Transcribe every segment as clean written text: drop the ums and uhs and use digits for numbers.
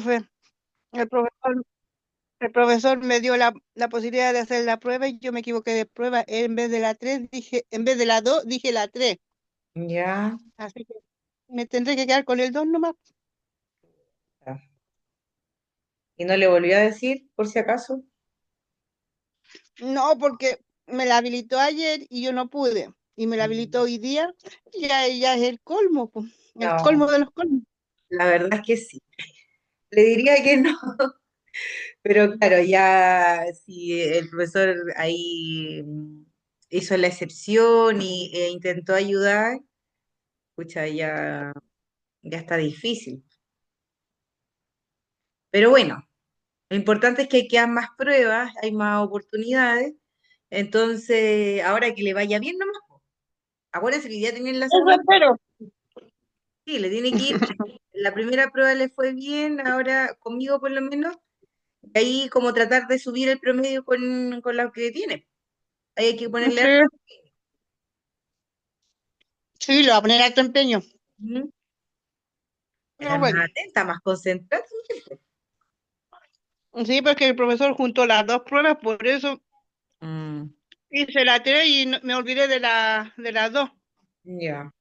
profe. El profesor, el profesor me dio la posibilidad de hacer la prueba y yo me equivoqué de prueba. En vez de la 3 dije, en vez de la 2 dije la 3. Ya. Así que me tendré que quedar con el 2 nomás. ¿Y no le volvió a decir, por si acaso? No, porque me la habilitó ayer y yo no pude. Y me la habilitó Mm. hoy día. Ya es el colmo, po. El colmo No, de los colmos. la verdad es que sí. Le diría que no, pero claro, ya si el profesor ahí hizo la excepción e intentó ayudar, pucha, ya está difícil. Pero bueno, lo importante es que quedan más pruebas, hay más oportunidades, entonces ahora que le vaya bien nomás, po. Acuérdense que ya tienen la Eso segunda, espero. sí, le tiene que ir bien. La primera prueba le fue bien, ahora conmigo por lo menos, y ahí como tratar de subir el promedio con lo que tiene. Ahí hay que ponerle harto. Sí, sí, lo voy a poner alto empeño. Ujú. No, Estar bueno. más atenta, más concentrada. Sí, porque el profesor juntó las dos pruebas, por eso Mm, hice la 3 y me olvidé de las dos. ya,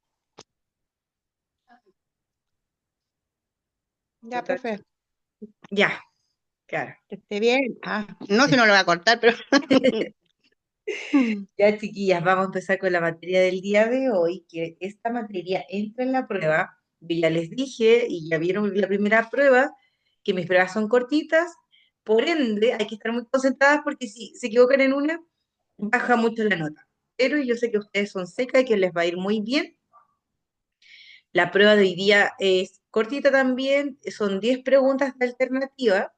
Ya, chuta, profe, ya, claro. que esté bien. No, si no lo voy a cortar, pero... Ya, chiquillas, vamos a empezar con la materia del día de hoy, que esta materia entra en la prueba. Yo ya les dije, y ya vieron la primera prueba, que mis pruebas son cortitas, por ende hay que estar muy concentradas porque si se equivocan en una, baja mucho la nota. Pero yo sé que ustedes son secas y que les va a ir muy bien. La prueba de hoy día es cortita también, son 10 preguntas de alternativa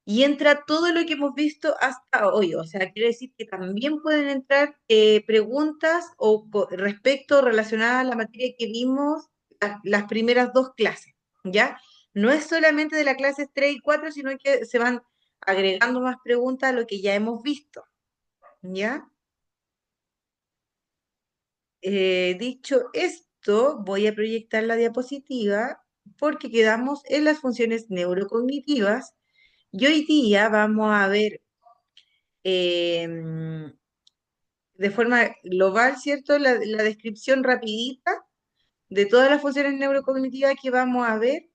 y entra todo lo que hemos visto hasta hoy. O sea, quiere decir que también pueden entrar preguntas respecto relacionadas a la materia que vimos las primeras dos clases, ¿ya? No es solamente de la clase 3 y 4, sino que se van agregando más preguntas a lo que ya hemos visto, ¿ya? Dicho esto, voy a proyectar la diapositiva porque quedamos en las funciones neurocognitivas y hoy día vamos a ver de forma global, ¿cierto? La descripción rapidita de todas las funciones neurocognitivas que vamos a ver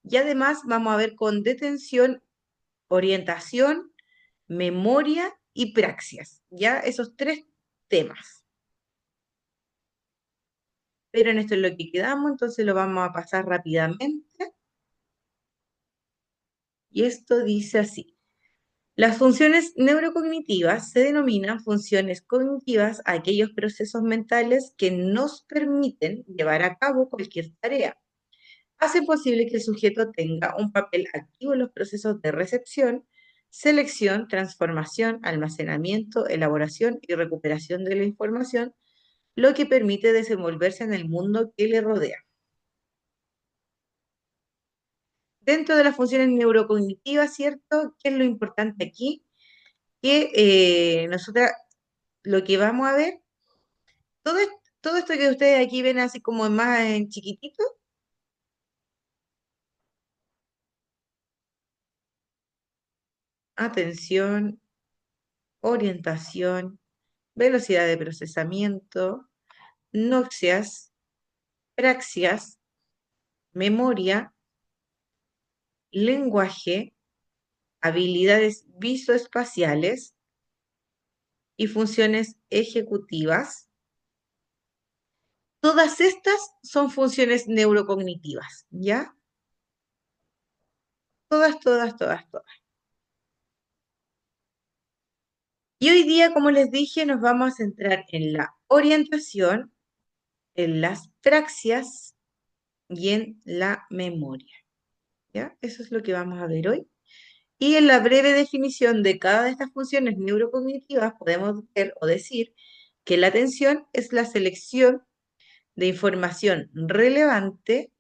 y además vamos a ver con detención, orientación, memoria y praxias, ¿ya? Esos tres temas. Pero en esto es lo que quedamos, entonces lo vamos a pasar rápidamente. Y esto dice así. Las funciones neurocognitivas se denominan funciones cognitivas a aquellos procesos mentales que nos permiten llevar a cabo cualquier tarea. Hace posible que el sujeto tenga un papel activo en los procesos de recepción, selección, transformación, almacenamiento, elaboración y recuperación de la información, lo que permite desenvolverse en el mundo que le rodea. Dentro de las funciones neurocognitivas, ¿cierto? ¿Qué es lo importante aquí? Que nosotras lo que vamos a ver, todo, todo esto que ustedes aquí ven así como más en chiquitito, atención, orientación, velocidad de procesamiento, noxias, praxias, memoria, lenguaje, habilidades visoespaciales y funciones ejecutivas. Todas estas son funciones neurocognitivas, ¿ya? Todas, todas, todas, todas. Y hoy día, como les dije, nos vamos a centrar en la orientación, en las praxias y en la memoria, ¿ya? Eso es lo que vamos a ver hoy. Y en la breve definición de cada de estas funciones neurocognitivas podemos ver o decir que la atención es la selección de información relevante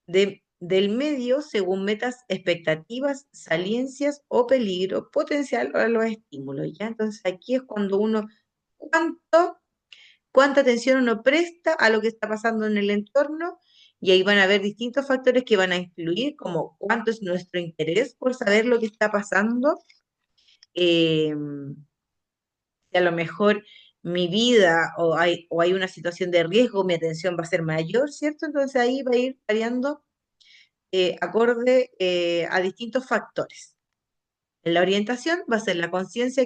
del medio según metas, expectativas, saliencias o peligro potencial a los estímulos, ¿ya? Entonces aquí es cuando uno, cuánta atención uno presta a lo que está pasando en el entorno y ahí van a haber distintos factores que van a influir, como cuánto es nuestro interés por saber lo que está pasando, eh, si a lo mejor mi vida o hay una situación de riesgo, mi atención va a ser mayor, ¿cierto? Entonces ahí va a ir variando acorde a distintos factores. En la orientación va a ser la conciencia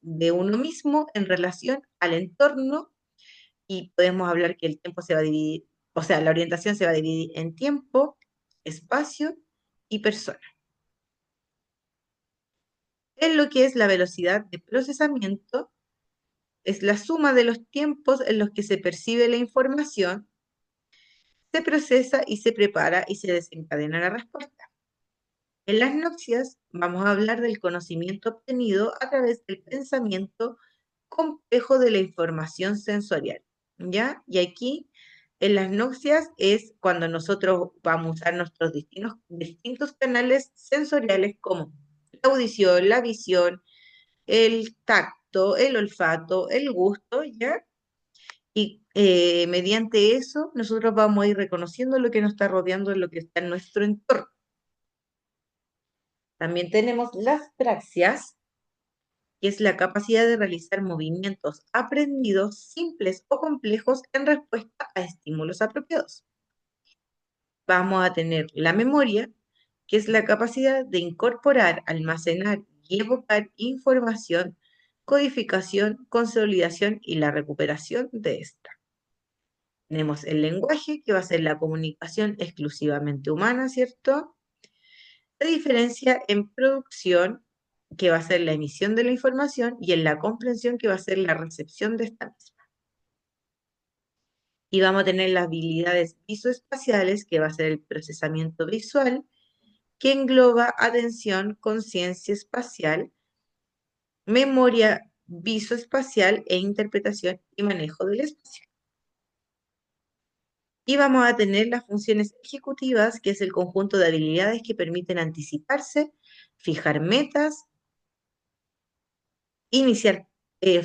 de uno mismo en relación al entorno y podemos hablar que el tiempo se va a dividir, o sea, la orientación se va a dividir en tiempo, espacio y persona. En lo que es la velocidad de procesamiento, es la suma de los tiempos en los que se percibe la información, se procesa y se prepara y se desencadena la respuesta. En las noticias vamos a hablar del conocimiento obtenido a través del pensamiento complejo de la información sensorial, ¿ya? Y aquí en las noticias es cuando nosotros vamos a usar nuestros distintos canales sensoriales como la audición, la visión, el tacto, el olfato, el gusto, ¿ya? Y mediante eso nosotros vamos a ir reconociendo lo que nos está rodeando, lo que está en nuestro entorno. También tenemos las praxias, que es la capacidad de realizar movimientos aprendidos, simples o complejos en respuesta a estímulos apropiados. Vamos a tener la memoria, que es la capacidad de incorporar, almacenar y evocar información, codificación, consolidación y la recuperación de esta. Tenemos el lenguaje, que va a ser la comunicación exclusivamente humana, ¿cierto? La diferencia en producción, que va a ser la emisión de la información, y en la comprensión, que va a ser la recepción de esta misma. Y vamos a tener las habilidades visoespaciales, que va a ser el procesamiento visual, que engloba atención, conciencia espacial, memoria visoespacial e interpretación y manejo del espacio. Y vamos a tener las funciones ejecutivas, que es el conjunto de habilidades que permiten anticiparse, fijar metas, iniciar,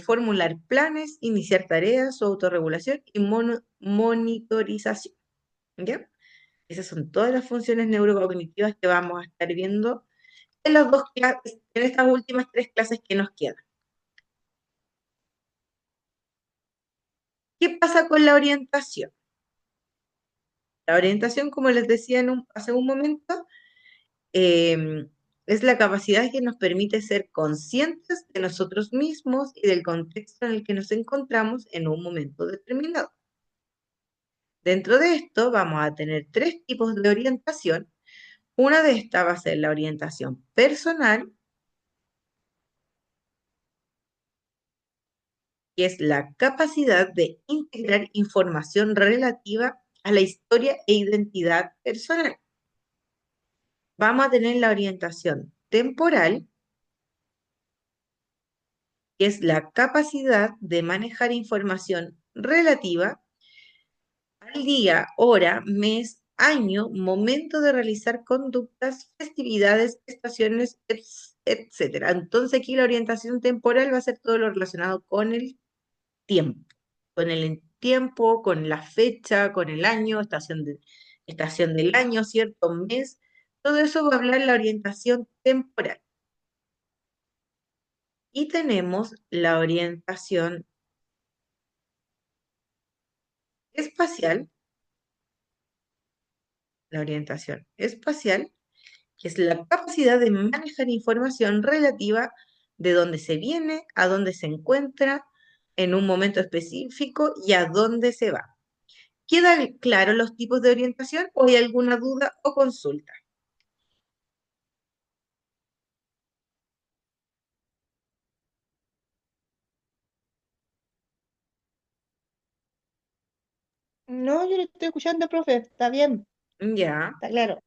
formular planes, iniciar tareas, su autorregulación y monitorización. ¿Ya? Esas son todas las funciones neurocognitivas que vamos a estar viendo en las dos clases, en estas últimas tres clases que nos quedan. ¿Qué pasa con la orientación? La orientación, como les decía hace un momento, es la capacidad que nos permite ser conscientes de nosotros mismos y del contexto en el que nos encontramos en un momento determinado. Dentro de esto vamos a tener tres tipos de orientación. Una de estas va a ser la orientación personal, que es la capacidad de integrar información relativa a la historia e identidad personal. Vamos a tener la orientación temporal, que es la capacidad de manejar información relativa al día, hora, mes, año, momento de realizar conductas, festividades, estaciones, etcétera. Entonces aquí la orientación temporal va a ser todo lo relacionado con el tiempo, con la fecha, con el año, estación del año, cierto mes. Todo eso va a hablar la orientación temporal. Y tenemos la espacial, orientación espacial, que es la capacidad de manejar información relativa de dónde se viene, a dónde se encuentra en un momento específico y a dónde se va. ¿Quedan claros los tipos de orientación o hay alguna duda o consulta? No, yo le estoy escuchando, profe. Está bien, Ya, está claro.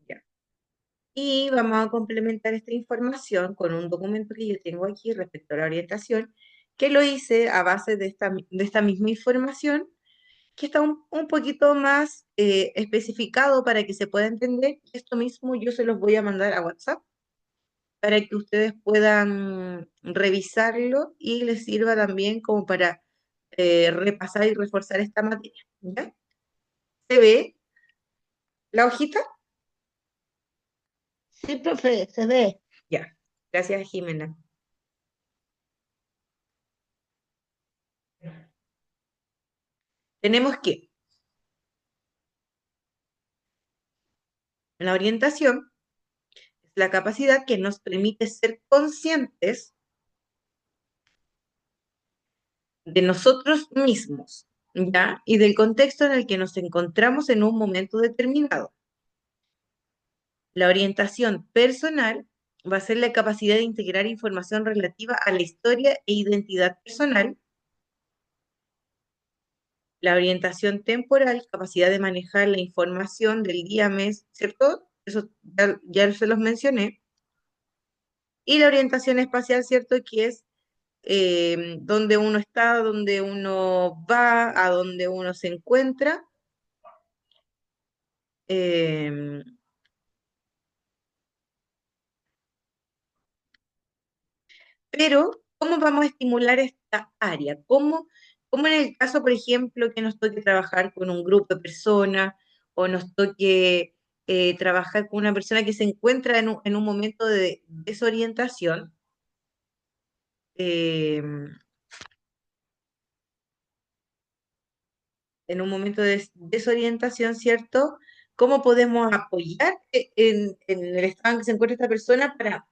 ya. Y vamos a complementar esta información con un documento que yo tengo aquí respecto a la orientación, que lo hice a base de esta misma información que está un poquito más especificado para que se pueda entender. Esto mismo yo se los voy a mandar a WhatsApp para que ustedes puedan revisarlo y les sirva también como para repasar y reforzar esta materia. ¿Ya? ¿Se ve la hojita? Sí, profe, se ve. Ya. Gracias, Jimena. Tenemos que la orientación es la capacidad que nos permite ser conscientes de nosotros mismos, ¿ya? Y del contexto en el que nos encontramos en un momento determinado. La orientación personal va a ser la capacidad de integrar información relativa a la historia e identidad personal. La orientación temporal, capacidad de manejar la información del día, mes, ¿cierto? Eso ya se los mencioné. Y la orientación espacial, ¿cierto? Que es dónde uno está, dónde uno va, a dónde uno se encuentra. Eh, pero, ¿cómo vamos a estimular esta área? ¿Cómo en el caso, por ejemplo, que nos toque trabajar con un grupo de personas o nos toque trabajar con una persona que se encuentra en un momento de desorientación? eh, en un momento de desorientación, ¿cierto? ¿Cómo podemos apoyar en el estado en que se encuentra esta persona para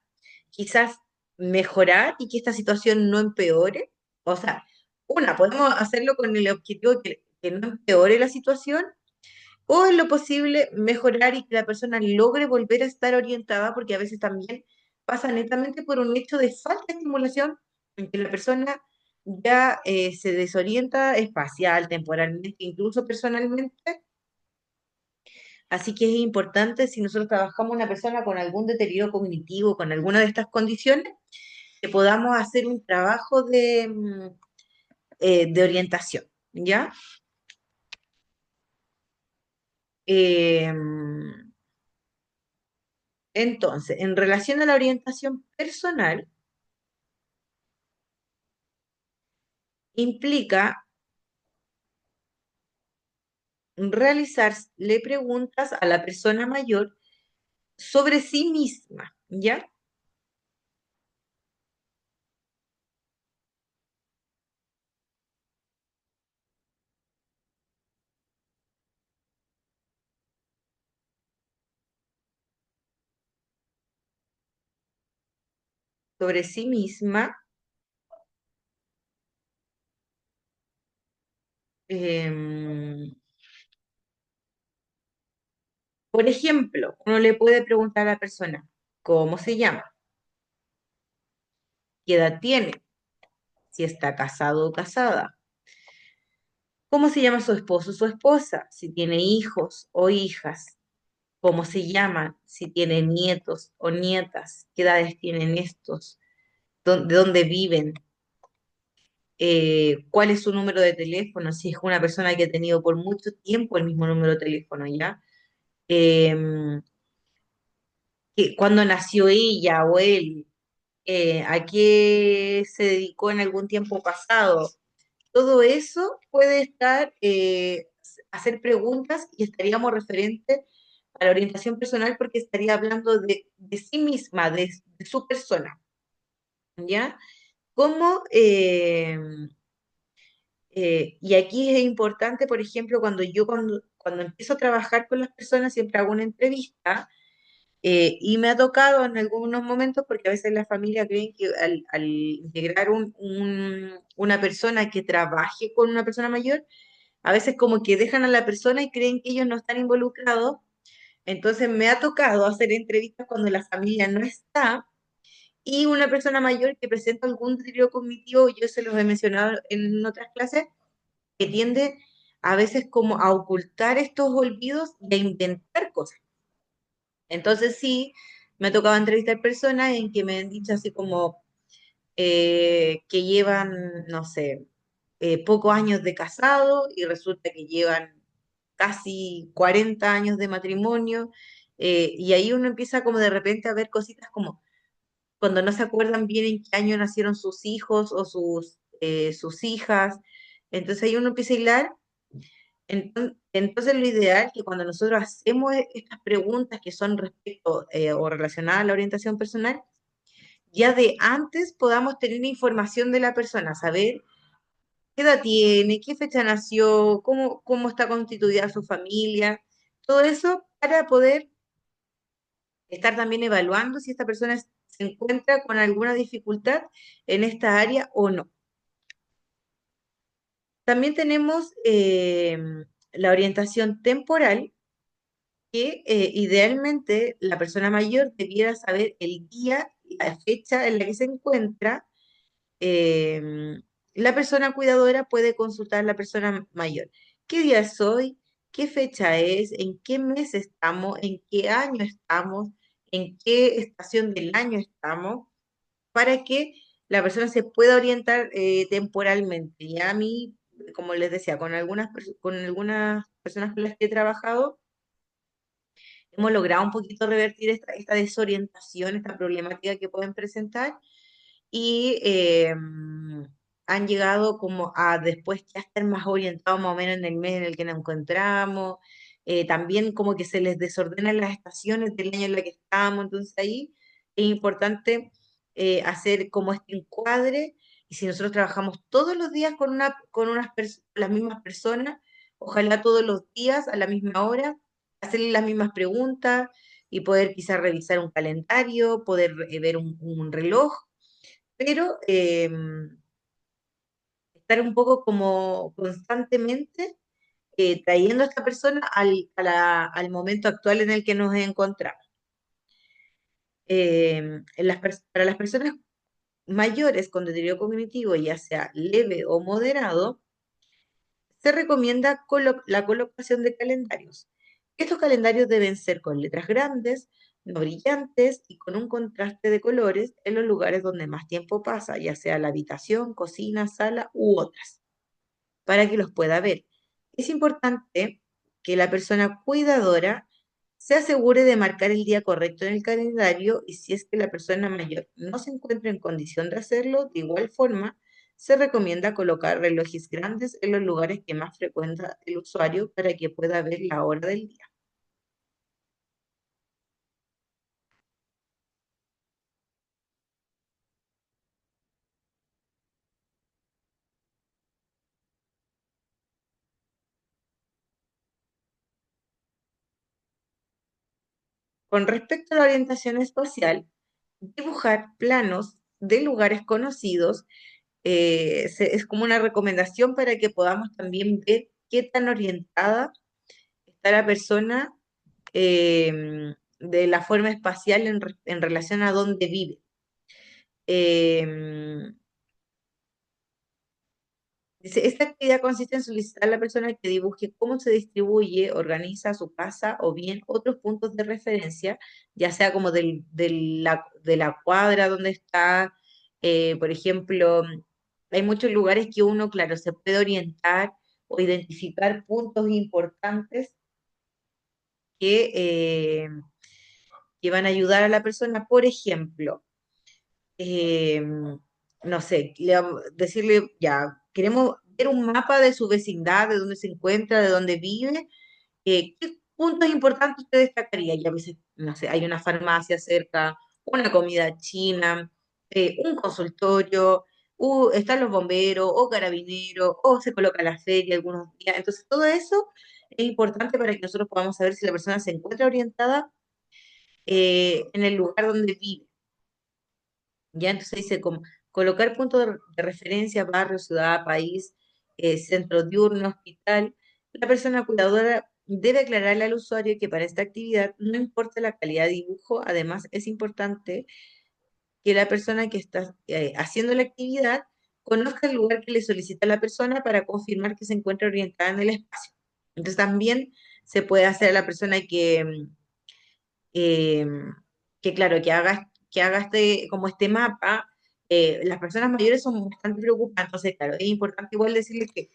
quizás mejorar y que esta situación no empeore? O sea, podemos hacerlo con el objetivo de que no empeore la situación, o en lo posible mejorar y que la persona logre volver a estar orientada, porque a veces también pasa netamente por un hecho de falta de estimulación, en que la persona ya se desorienta espacial, temporalmente, incluso personalmente. Así que es importante, si nosotros trabajamos una persona con algún deterioro cognitivo, con alguna de estas condiciones, que podamos hacer un trabajo de orientación, ¿ya? Eh, entonces, en relación a la orientación personal, implica realizarle preguntas a la persona mayor sobre sí misma, ¿ya? Sobre sí misma. em, por ejemplo, uno le puede preguntar a la persona, ¿cómo se llama? ¿Qué edad tiene? Si está casado o casada. ¿Cómo se llama su esposo o su esposa? Si tiene hijos o hijas. ¿Cómo se llaman? Si tiene nietos o nietas. ¿Qué edades tienen estos? ¿De dónde viven? ¿Cuál es su número de teléfono? Si es una persona que ha tenido por mucho tiempo el mismo número de teléfono, ¿ya? Eh, ¿Cuándo nació ella o él? ¿A qué se dedicó en algún tiempo pasado? Todo eso puede estar, hacer preguntas y estaríamos referentes a la orientación personal porque estaría hablando de sí misma, de su persona, ¿ya? ¿Cómo? Y aquí es importante, por ejemplo, cuando empiezo a trabajar con las personas, siempre hago una entrevista y me ha tocado en algunos momentos, porque a veces la familia creen que al integrar una persona que trabaje con una persona mayor, a veces como que dejan a la persona y creen que ellos no están involucrados. Entonces me ha tocado hacer entrevistas cuando la familia no está y una persona mayor que presenta algún deterioro cognitivo, yo se los he mencionado en otras clases, que tiende a veces como a ocultar estos olvidos y a inventar cosas. Entonces sí, me ha tocado entrevistar personas en que me han dicho así como que llevan, no sé, pocos años de casado y resulta que llevan casi 40 años de matrimonio, y ahí uno empieza como de repente a ver cositas como cuando no se acuerdan bien en qué año nacieron sus hijos o sus hijas, entonces ahí uno empieza a hilar. Entonces, lo ideal es que cuando nosotros hacemos estas preguntas que son respecto o relacionadas a la orientación personal, ya de antes podamos tener información de la persona, saber qué edad tiene, qué fecha nació, cómo está constituida su familia, todo eso para poder estar también evaluando si esta persona se encuentra con alguna dificultad en esta área o no. También tenemos la orientación temporal, que idealmente la persona mayor debiera saber el día, la fecha en la que se encuentra. eh, la persona cuidadora puede consultar a la persona mayor. ¿Qué día es hoy? ¿Qué fecha es? ¿En qué mes estamos? ¿En qué año estamos? ¿En qué estación del año estamos? Para que la persona se pueda orientar temporalmente. Y a mí, como les decía, con algunas personas con las que he trabajado, hemos logrado un poquito revertir esta desorientación, esta problemática que pueden presentar y han llegado como a después ya estar más orientados más o menos en el mes en el que nos encontramos, también como que se les desordenan las estaciones del año en la que estamos, entonces ahí es importante hacer como este encuadre y si nosotros trabajamos todos los días con las mismas personas, ojalá todos los días a la misma hora, hacerle las mismas preguntas y poder quizás revisar un calendario, poder ver un reloj, pero estar un poco como constantemente trayendo a esta persona al momento actual en el que nos encontramos. Para las personas mayores con deterioro cognitivo, ya sea leve o moderado, se recomienda la colocación de calendarios. Estos calendarios deben ser con letras grandes, no brillantes y con un contraste de colores en los lugares donde más tiempo pasa, ya sea la habitación, cocina, sala u otras, para que los pueda ver. Es importante que la persona cuidadora se asegure de marcar el día correcto en el calendario y si es que la persona mayor no se encuentra en condición de hacerlo, de igual forma, se recomienda colocar relojes grandes en los lugares que más frecuenta el usuario para que pueda ver la hora del día. Con respecto a la orientación espacial, dibujar planos de lugares conocidos es como una recomendación para que podamos también ver qué tan orientada está la persona de la forma espacial en relación a dónde vive. Eh, Dice, esta actividad consiste en solicitar a la persona que dibuje cómo se distribuye, organiza su casa o bien otros puntos de referencia, ya sea como de la cuadra donde está, por ejemplo, hay muchos lugares que uno, claro, se puede orientar o identificar puntos importantes que, eh, que van a ayudar a la persona. Por ejemplo, eh, no sé, decirle, ya, queremos ver un mapa de su vecindad, de dónde se encuentra, de dónde vive, ¿qué puntos importantes usted destacaría? Ya a veces, no sé, hay una farmacia cerca, una comida china, un consultorio, están los bomberos o carabineros, o se coloca la feria algunos días. Entonces, todo eso es importante para que nosotros podamos saber si la persona se encuentra orientada en el lugar donde vive. Ya entonces dice como colocar puntos de referencia, barrio, ciudad, país, centro diurno, hospital. La persona cuidadora debe aclararle al usuario que para esta actividad no importa la calidad de dibujo, además es importante que la persona que está haciendo la actividad conozca el lugar que le solicita la persona para confirmar que se encuentra orientada en el espacio. Entonces también se puede hacer a la persona eh, que claro, que haga como este mapa, las personas mayores son bastante preocupantes, entonces, claro, es importante igual decirles que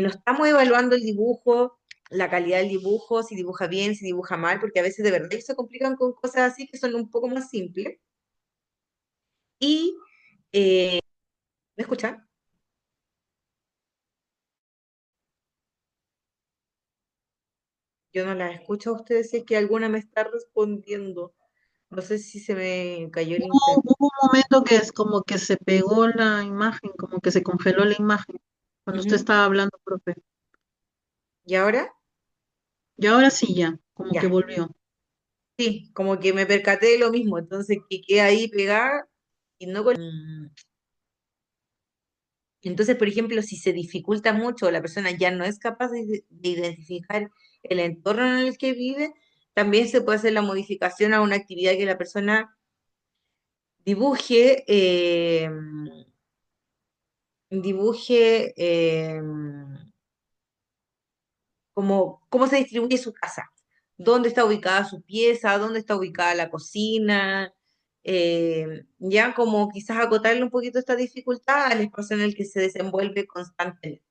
no estamos evaluando el dibujo, la calidad del dibujo, si dibuja bien, si dibuja mal, porque a veces de verdad se complican con cosas así que son un poco más simples. Y, ¿me escuchan? Yo no las escucho a ustedes, si es que alguna me está respondiendo. No sé si se me cayó el internet. Hubo un momento que es como que se pegó la imagen, como que se congeló la imagen cuando usted Ujú. estaba hablando, profe. ¿Y ahora? Y ahora sí ya, como que Ya. volvió. Sí, como que me percaté de lo mismo, entonces que quedé ahí pegada y no con... Entonces, por ejemplo, si se dificulta mucho o la persona ya no es capaz de identificar el entorno en el que vive, también se puede hacer la modificación a una actividad que la persona dibuje, dibuje cómo se distribuye su casa, dónde está ubicada su pieza, dónde está ubicada la cocina, ya como quizás acotarle un poquito esta dificultad al espacio en el que se desenvuelve constantemente.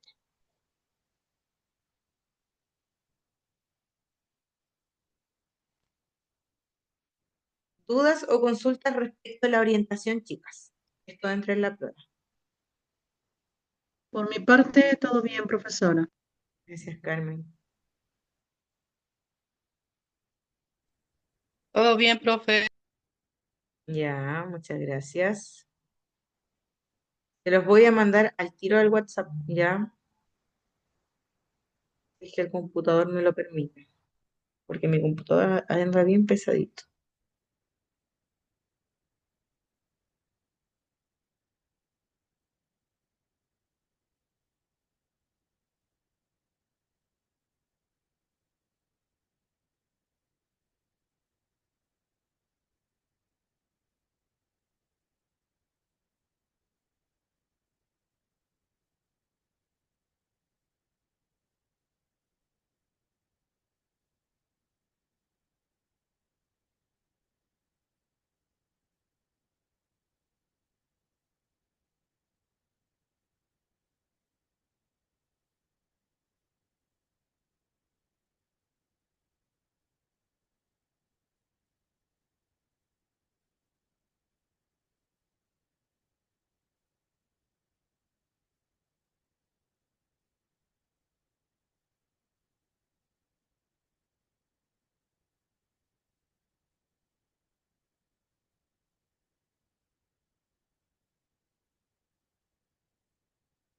¿Dudas o consultas respecto a la orientación, chicas? Esto entra en la prueba. Por mi parte, todo bien, profesora. Gracias, Carmen. Todo bien, profe. Ya, muchas gracias. Se los voy a mandar al tiro al WhatsApp, ya, si es que el computador me lo permite, porque mi computador anda bien pesadito.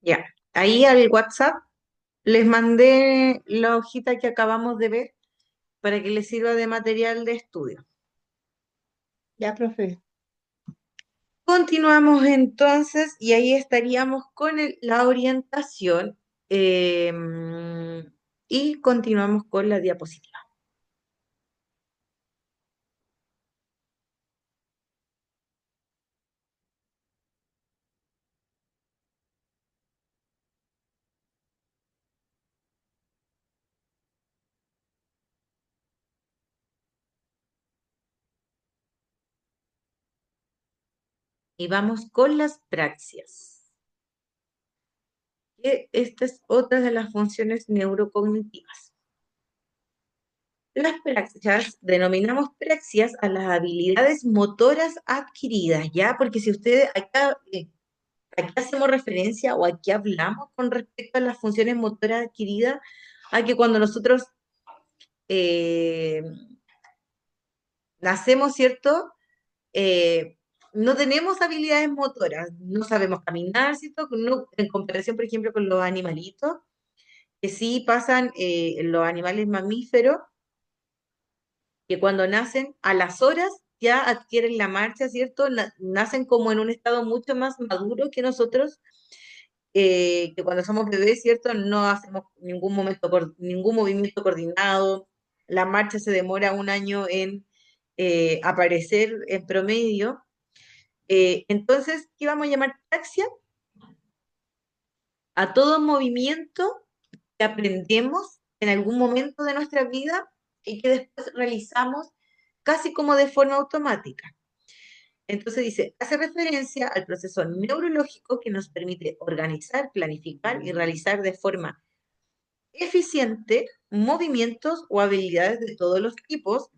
Ya, ahí al WhatsApp les mandé la hojita que acabamos de ver para que les sirva de material de estudio. Ya, profe. Continuamos entonces y ahí estaríamos con la orientación eh, y continuamos con la diapositiva. Y vamos con las praxias, que esta es otra de las funciones neurocognitivas. Las praxias, denominamos praxias a las habilidades motoras adquiridas, ¿ya? Porque si ustedes acá, aquí hacemos referencia o aquí hablamos con respecto a las funciones motoras adquiridas, a que cuando nosotros eh, nacemos, ¿cierto? Eh, no tenemos habilidades motoras, no sabemos caminar, ¿cierto? En comparación, por ejemplo, con los animalitos, que sí pasan los animales mamíferos, que cuando nacen a las horas ya adquieren la marcha, ¿cierto? Nacen como en un estado mucho más maduro que nosotros, que cuando somos bebés, ¿cierto? No hacemos ningún movimiento coordinado, la marcha se demora un año en aparecer en promedio. Entonces, ¿qué vamos a llamar praxia? A todo movimiento que aprendemos en algún momento de nuestra vida y que después realizamos casi como de forma automática. Entonces dice, hace referencia al proceso neurológico que nos permite organizar, planificar y realizar de forma eficiente movimientos o habilidades de todos los tipos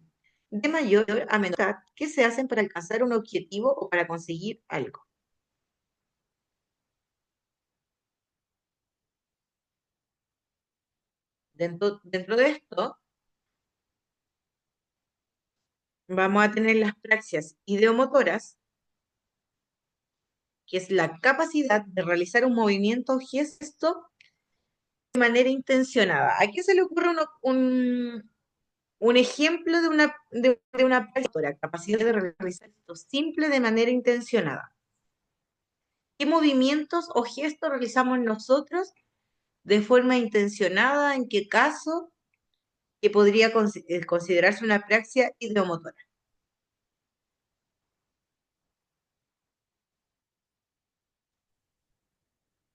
de mayor a menor edad que se hacen para alcanzar un objetivo o para conseguir algo. Dentro de esto, vamos a tener las praxias ideomotoras, que es la capacidad de realizar un movimiento o gesto de manera intencionada. ¿A quién se le ocurre un ejemplo de una praxis motora? Capacidad de realizar esto simple de manera intencionada? ¿Qué movimientos o gestos realizamos nosotros de forma intencionada? ¿En qué caso? Que podría considerarse una praxia ideomotora.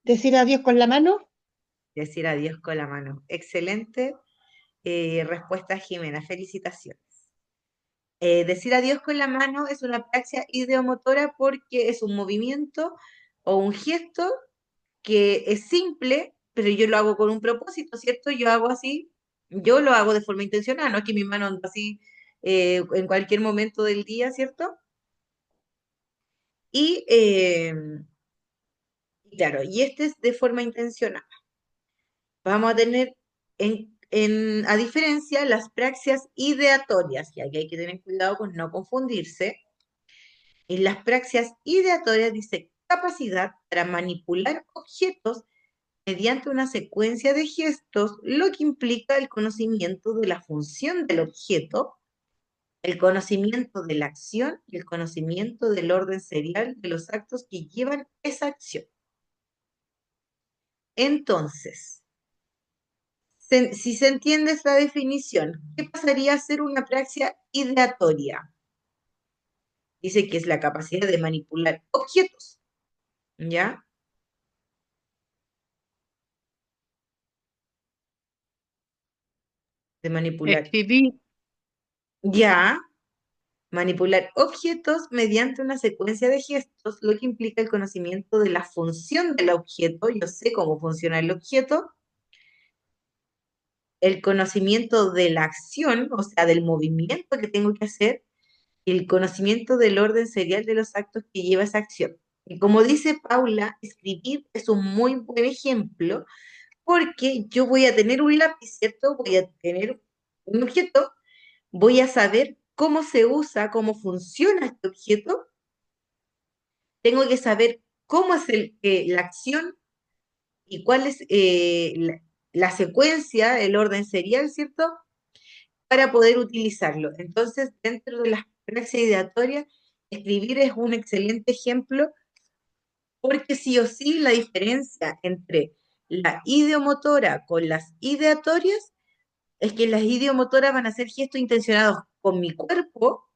Decir adiós con la mano. Decir adiós con la mano. Excelente respuesta, Jimena. Felicitaciones. Decir adiós con la mano es una praxia ideomotora porque es un movimiento o un gesto que es simple, pero yo lo hago con un propósito, ¿cierto? Yo hago así, yo lo hago de forma intencional, no es que mi mano anda así en cualquier momento del día, ¿cierto? Y claro, y este es de forma intencional. Vamos a tener, a diferencia, las praxias ideatorias, y aquí hay que tener cuidado con no confundirse. En las praxias ideatorias dice capacidad para manipular objetos mediante una secuencia de gestos, lo que implica el conocimiento de la función del objeto, el conocimiento de la acción y el conocimiento del orden serial de los actos que llevan esa acción. Entonces, si se entiende esta definición, ¿qué pasaría a ser una praxia ideatoria? Dice que es la capacidad de manipular objetos, ¿ya? De manipular, Escribir, ya, manipular objetos mediante una secuencia de gestos, lo que implica el conocimiento de la función del objeto. Yo sé cómo funciona el objeto, el conocimiento de la acción, o sea, del movimiento que tengo que hacer, y el conocimiento del orden serial de los actos que lleva esa acción. Y como dice Paula, escribir es un muy buen ejemplo porque yo voy a tener un lápiz, ¿cierto? Voy a tener un objeto, voy a saber cómo se usa, cómo funciona este objeto, tengo que saber cómo es la acción y cuál es la secuencia, el orden serial, ¿cierto? Para poder utilizarlo. Entonces, dentro de las praxis ideatorias, escribir es un excelente ejemplo porque sí o sí la diferencia entre la ideomotora con las ideatorias es que las ideomotoras van a ser gestos intencionados con mi cuerpo,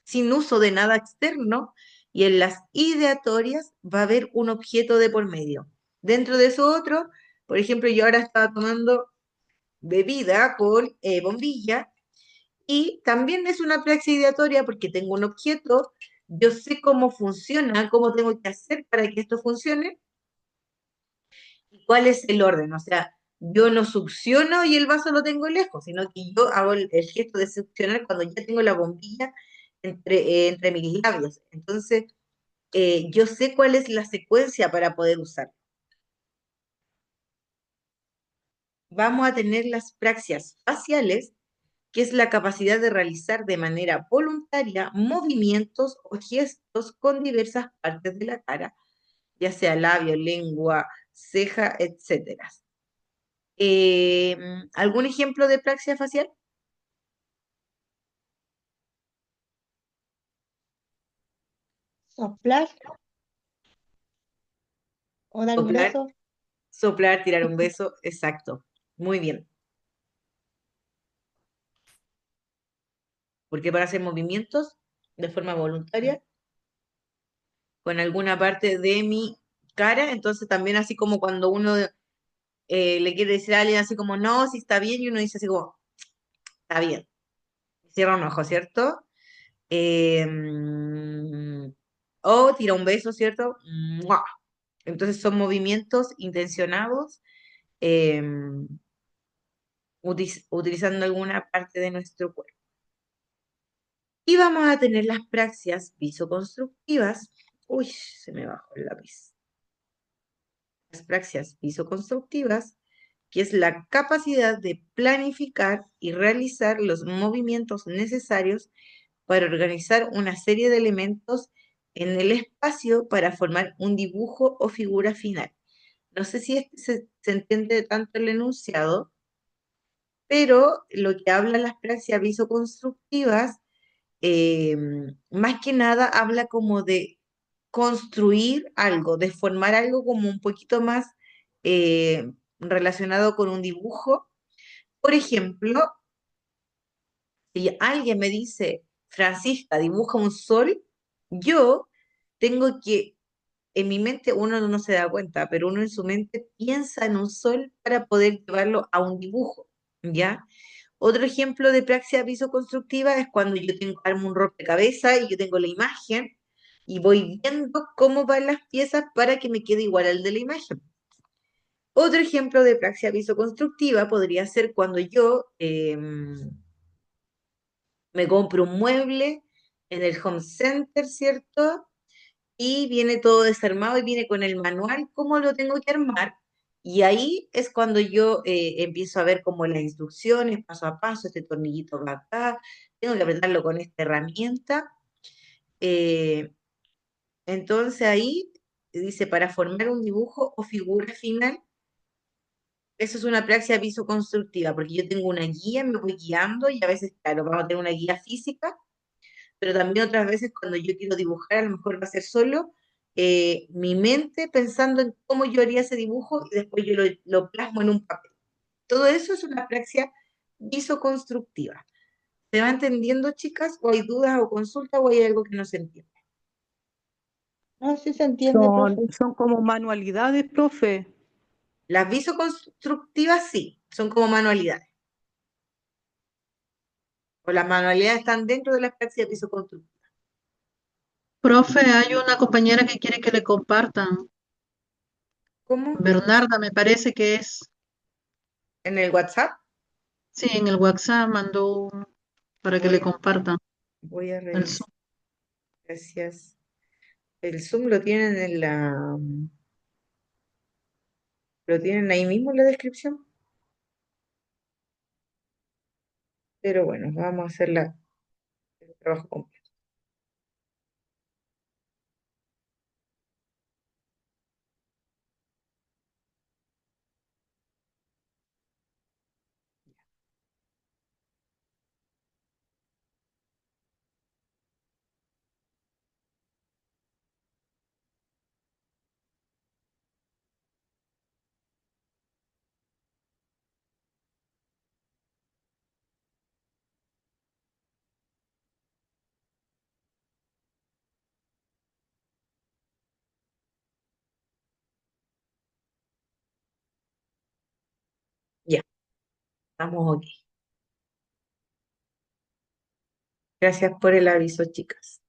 sin uso de nada externo, y en las ideatorias va a haber un objeto de por medio. Dentro de eso otro, por ejemplo, yo ahora estaba tomando bebida con bombilla, y también es una praxis ideatoria porque tengo un objeto, yo sé cómo funciona, cómo tengo que hacer para que esto funcione, y cuál es el orden. O sea, yo no succiono y el vaso lo tengo lejos, sino que yo hago el gesto de succionar cuando ya tengo la bombilla entre mis labios. Entonces, yo sé cuál es la secuencia para poder usar. Vamos a tener las praxias faciales, que es la capacidad de realizar de manera voluntaria movimientos o gestos con diversas partes de la cara, ya sea labio, lengua, ceja, etcétera. Eh, ¿Algún ejemplo de praxia facial? Soplar o dar un Soplar, beso. soplar, tirar un beso, exacto. Muy bien. Porque para hacer movimientos de forma voluntaria con alguna parte de mi cara, entonces también así como cuando uno le quiere decir a alguien así como, no, si está bien, y uno dice así como, está bien. Cierra un ojo, ¿cierto? Eh, o tira un beso, ¿cierto? ¡Mua! Entonces son movimientos intencionados utilizando alguna parte de nuestro cuerpo. Y vamos a tener las praxias visoconstructivas. Uy, se me bajó el lápiz. Las praxias visoconstructivas, que es la capacidad de planificar y realizar los movimientos necesarios para organizar una serie de elementos en el espacio para formar un dibujo o figura final. No sé si se entiende tanto el enunciado, pero lo que hablan las praxias visoconstructivas, eh, más que nada habla como de construir algo, de formar algo como un poquito más relacionado con un dibujo. Por ejemplo, si alguien me dice, Francisca, dibuja un sol, yo tengo que, en mi mente uno no se da cuenta, pero uno en su mente piensa en un sol para poder llevarlo a un dibujo, ¿ya? Otro ejemplo de praxis visoconstructiva es cuando yo tengo, armo un rompecabezas y yo tengo la imagen y voy viendo cómo van las piezas para que me quede igual al de la imagen. Otro ejemplo de praxis visoconstructiva podría ser cuando yo me compro un mueble en el home center, ¿cierto? Y viene todo desarmado y viene con el manual, cómo lo tengo que armar. Y ahí es cuando yo empiezo a ver como las instrucciones, paso a paso, este tornillito va acá, tengo que apretarlo con esta herramienta. Eh, entonces ahí dice, para formar un dibujo o figura final, eso es una praxis visoconstructiva, porque yo tengo una guía, me voy guiando y a veces, claro, vamos a tener una guía física, pero también otras veces cuando yo quiero dibujar, a lo mejor va a ser solo mi mente pensando en cómo yo haría ese dibujo y después yo lo plasmo en un papel. Todo eso es una praxia visoconstructiva. ¿Se va entendiendo, chicas? ¿O hay dudas o consultas o hay algo que no se entiende? No, sí se entiende, Son, profe. son como manualidades, profe. Las visoconstructivas sí, son como manualidades. O las manualidades están dentro de las praxias visoconstructivas. Profe, hay una compañera que quiere que le compartan. ¿Cómo? Bernarda, me parece que es. ¿En el WhatsApp? Sí, en el WhatsApp mandó para que Voy le a, compartan voy a el revisar. Zoom. Gracias. El Zoom lo tienen lo tienen ahí mismo en la descripción. Pero bueno, vamos a hacer el trabajo completo. Ya, estamos ok. Gracias por el aviso, chicas.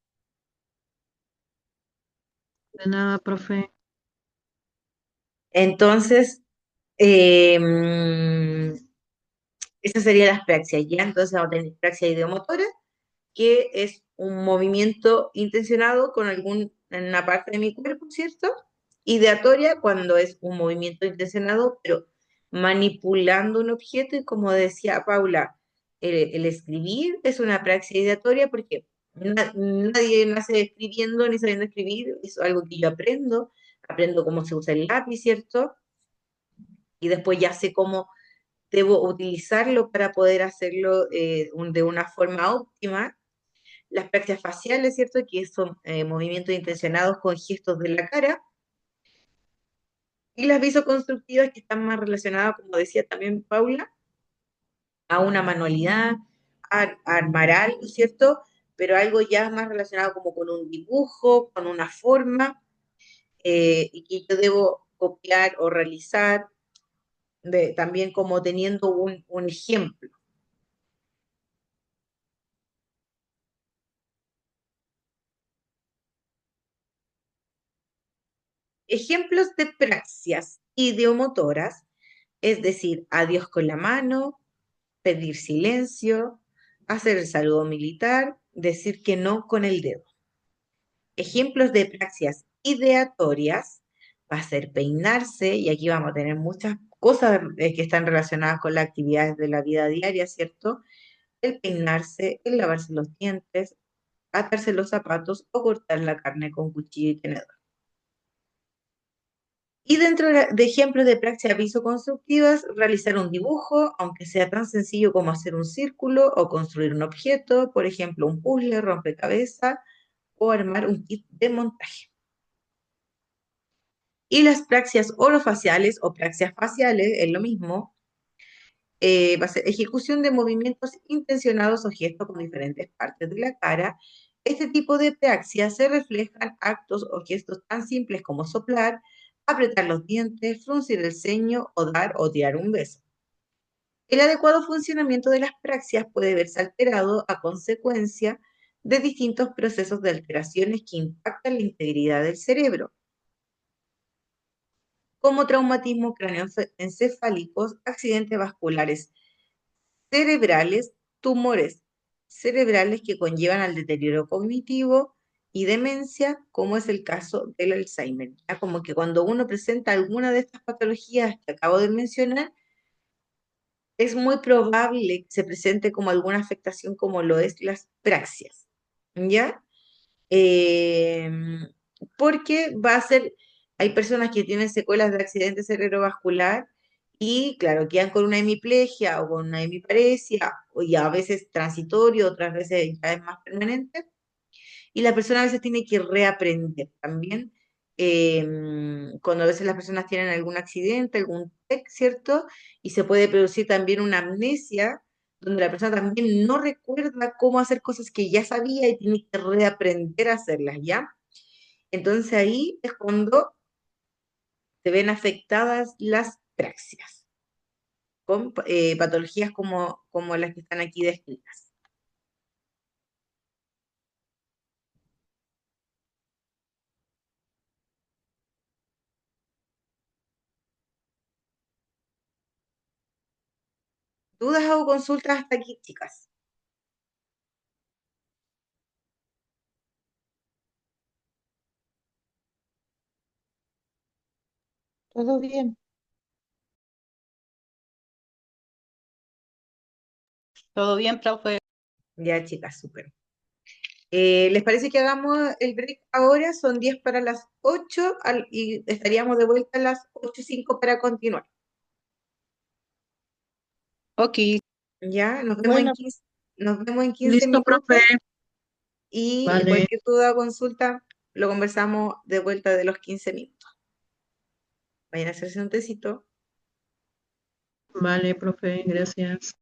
De nada, profe. Entonces, esas serían las praxias, ¿ya? Entonces vamos a tener praxia ideomotora, que es un movimiento intencionado con una parte de mi cuerpo, ¿cierto? Ideatoria, cuando es un movimiento intencionado, pero manipulando un objeto, y como decía Paula, el escribir es una praxis ideatoria porque nadie nace escribiendo ni sabiendo escribir, es algo que yo aprendo cómo se usa el lápiz, ¿cierto? Y después ya sé cómo debo utilizarlo para poder hacerlo de una forma óptima. Las prácticas faciales, ¿cierto? Que son movimientos intencionados con gestos de la cara. Y las visoconstructivas que están más relacionadas, como decía también Paula, a una manualidad, a armar algo, ¿cierto? Pero algo ya más relacionado como con un dibujo, con una forma, y que yo debo copiar o realizar, también como teniendo un ejemplo. Ejemplos de praxias ideomotoras, es decir, adiós con la mano, pedir silencio, hacer el saludo militar, decir que no con el dedo. Ejemplos de praxias ideatorias va a ser peinarse, y aquí vamos a tener muchas cosas que están relacionadas con las actividades de la vida diaria, ¿cierto? El peinarse, el lavarse los dientes, atarse los zapatos o cortar la carne con cuchillo y tenedor. Y dentro de ejemplos de praxias visoconstructivas, realizar un dibujo, aunque sea tan sencillo como hacer un círculo o construir un objeto, por ejemplo, un puzzle, rompecabezas o armar un kit de montaje. Y las praxias orofaciales o praxias faciales, es lo mismo, va a ser ejecución de movimientos intencionados o gestos con diferentes partes de la cara. Este tipo de praxias se reflejan actos o gestos tan simples como soplar, apretar los dientes, fruncir el ceño o dar o tirar un beso. El adecuado funcionamiento de las praxias puede verse alterado a consecuencia de distintos procesos de alteraciones que impactan la integridad del cerebro, como traumatismos cráneoencefálicos, accidentes vasculares cerebrales, tumores cerebrales que conllevan al deterioro cognitivo y demencia, como es el caso del Alzheimer. ¿Ya? Como que cuando uno presenta alguna de estas patologías que acabo de mencionar, es muy probable que se presente como alguna afectación como lo es las praxias. ¿Ya? Eh, Porque va a ser, hay personas que tienen secuelas de accidente cerebrovascular y, claro, quedan con una hemiplegia o con una hemiparesia, o ya a veces transitorio, otras veces ya es más permanente, y la persona a veces tiene que reaprender también. Cuando a veces las personas tienen algún accidente, algún TEC, ¿cierto? Y se puede producir también una amnesia, donde la persona también no recuerda cómo hacer cosas que ya sabía y tiene que reaprender a hacerlas, ¿ya? Entonces ahí es cuando se ven afectadas las praxias, con patologías como las que están aquí descritas. ¿Dudas o consultas hasta aquí, chicas? Todo bien. ¿Todo bien, profe? Ya, chicas, súper. ¿Les parece que hagamos el break ahora? Son 10 para las 8 y estaríamos de vuelta a las 8:05 para continuar. Ok, Ya, Bueno, nos vemos en 15 Listo, profe. minutos y Vale, cualquier duda o consulta lo conversamos de vuelta de los 15 minutos. Vayan a hacerse un tecito. vale, profe, gracias.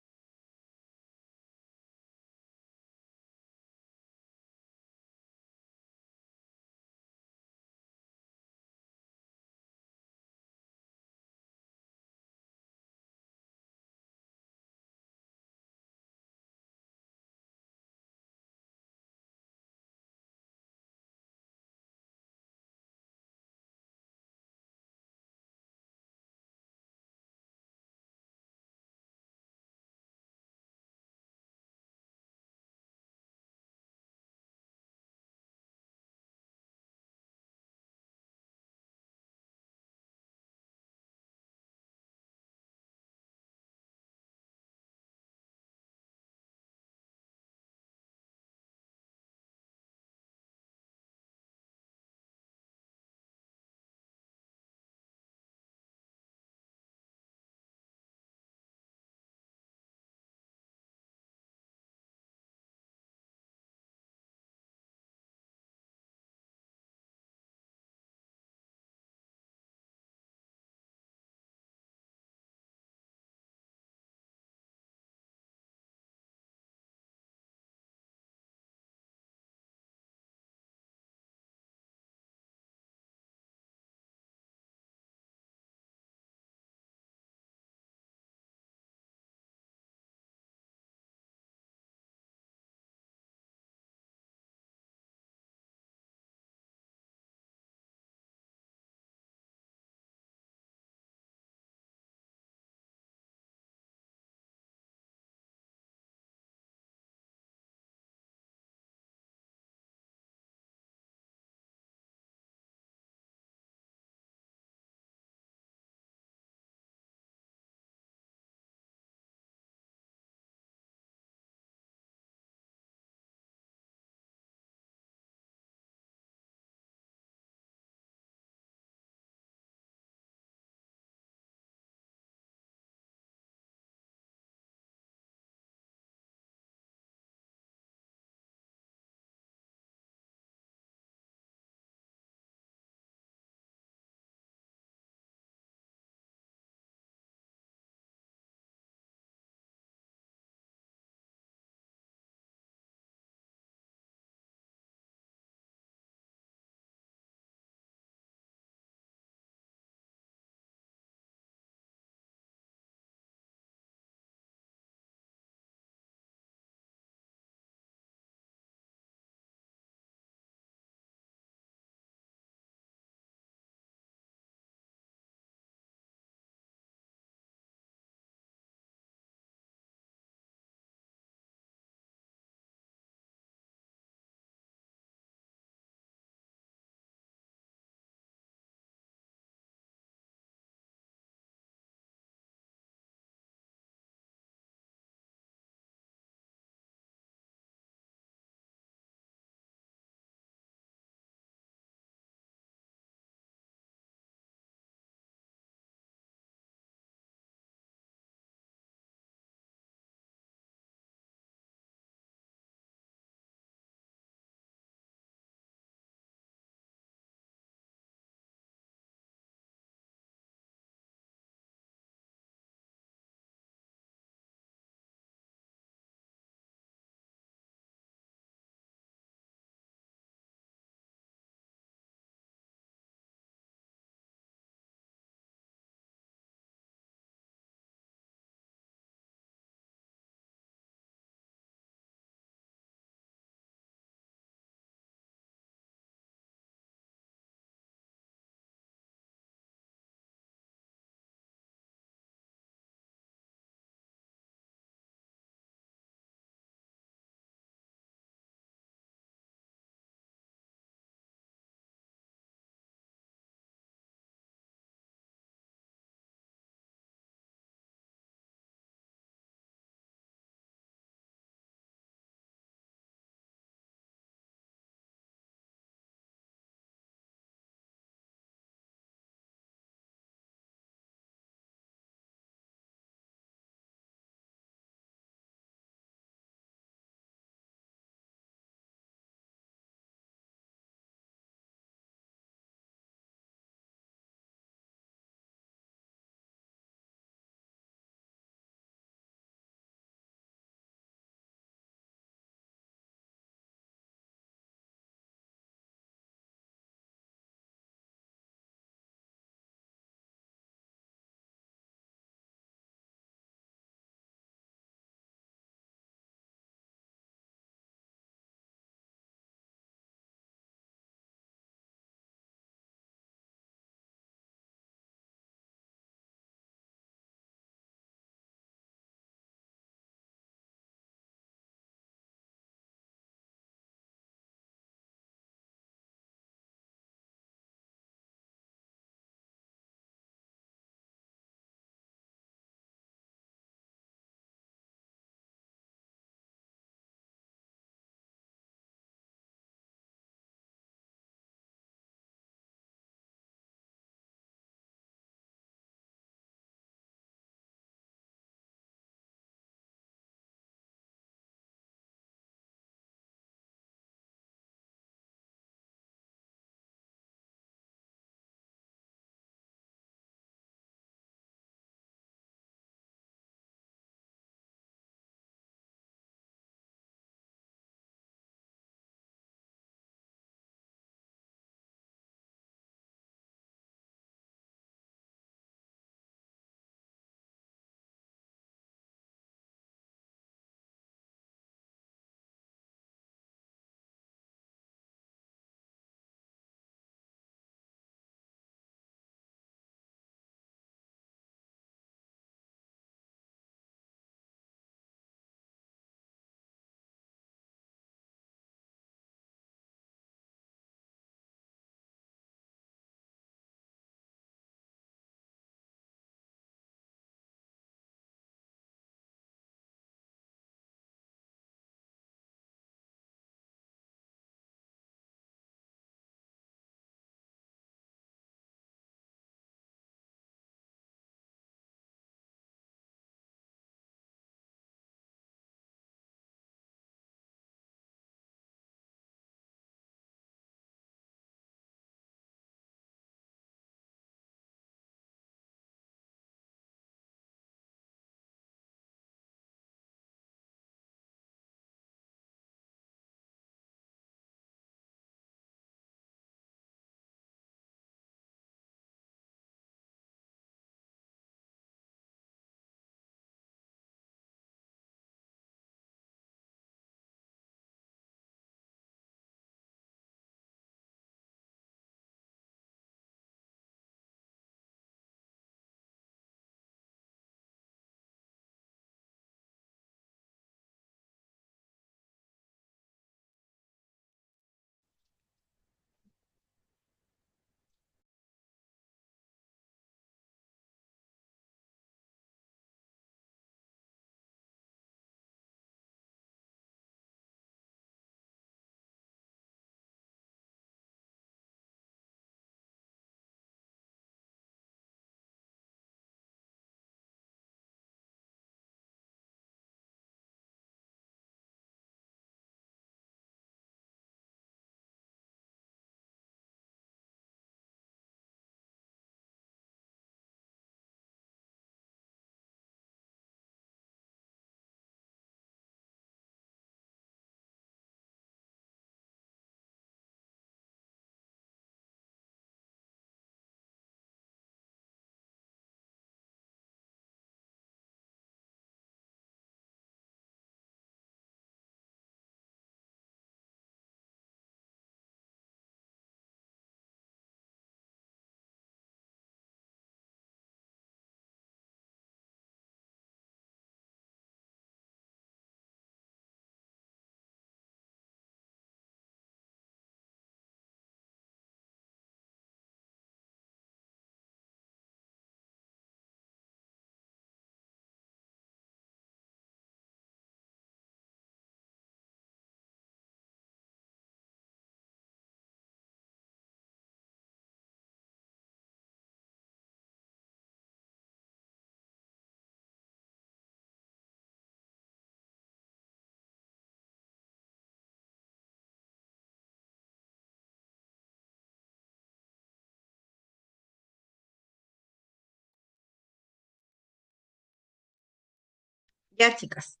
Ya, chicas,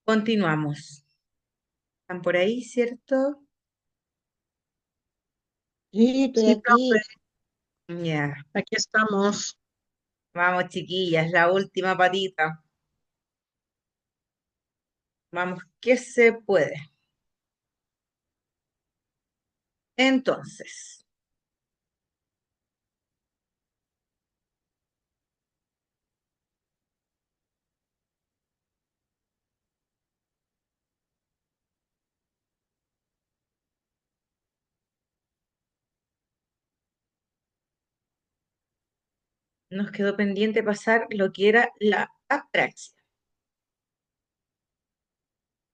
continuamos. ¿Están por ahí, cierto? Sí, estoy Sí, profe, aquí. Ya, aquí estamos. vamos, chiquillas, la última patita. Vamos, que se puede. Entonces, nos quedó pendiente pasar lo que era la apraxia.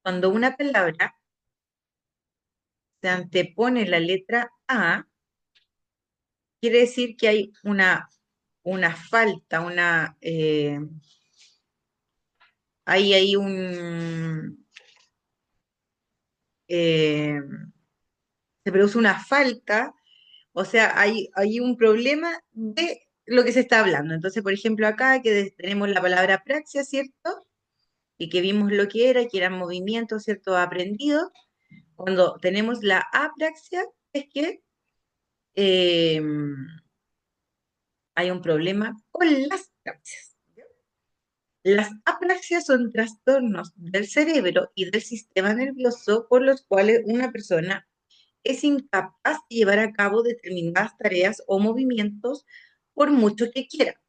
Cuando una palabra se antepone la letra A, quiere decir que hay una falta, hay eh, se produce una falta, o sea, hay un problema de lo que se está hablando. Entonces, por ejemplo, acá que tenemos la palabra praxia, ¿cierto? Y que vimos lo que eran movimientos, ¿cierto? Aprendidos. Cuando tenemos la apraxia, es que eh, hay un problema con las praxias. Las apraxias son trastornos del cerebro y del sistema nervioso por los cuales una persona es incapaz de llevar a cabo determinadas tareas o movimientos por mucho que quiera.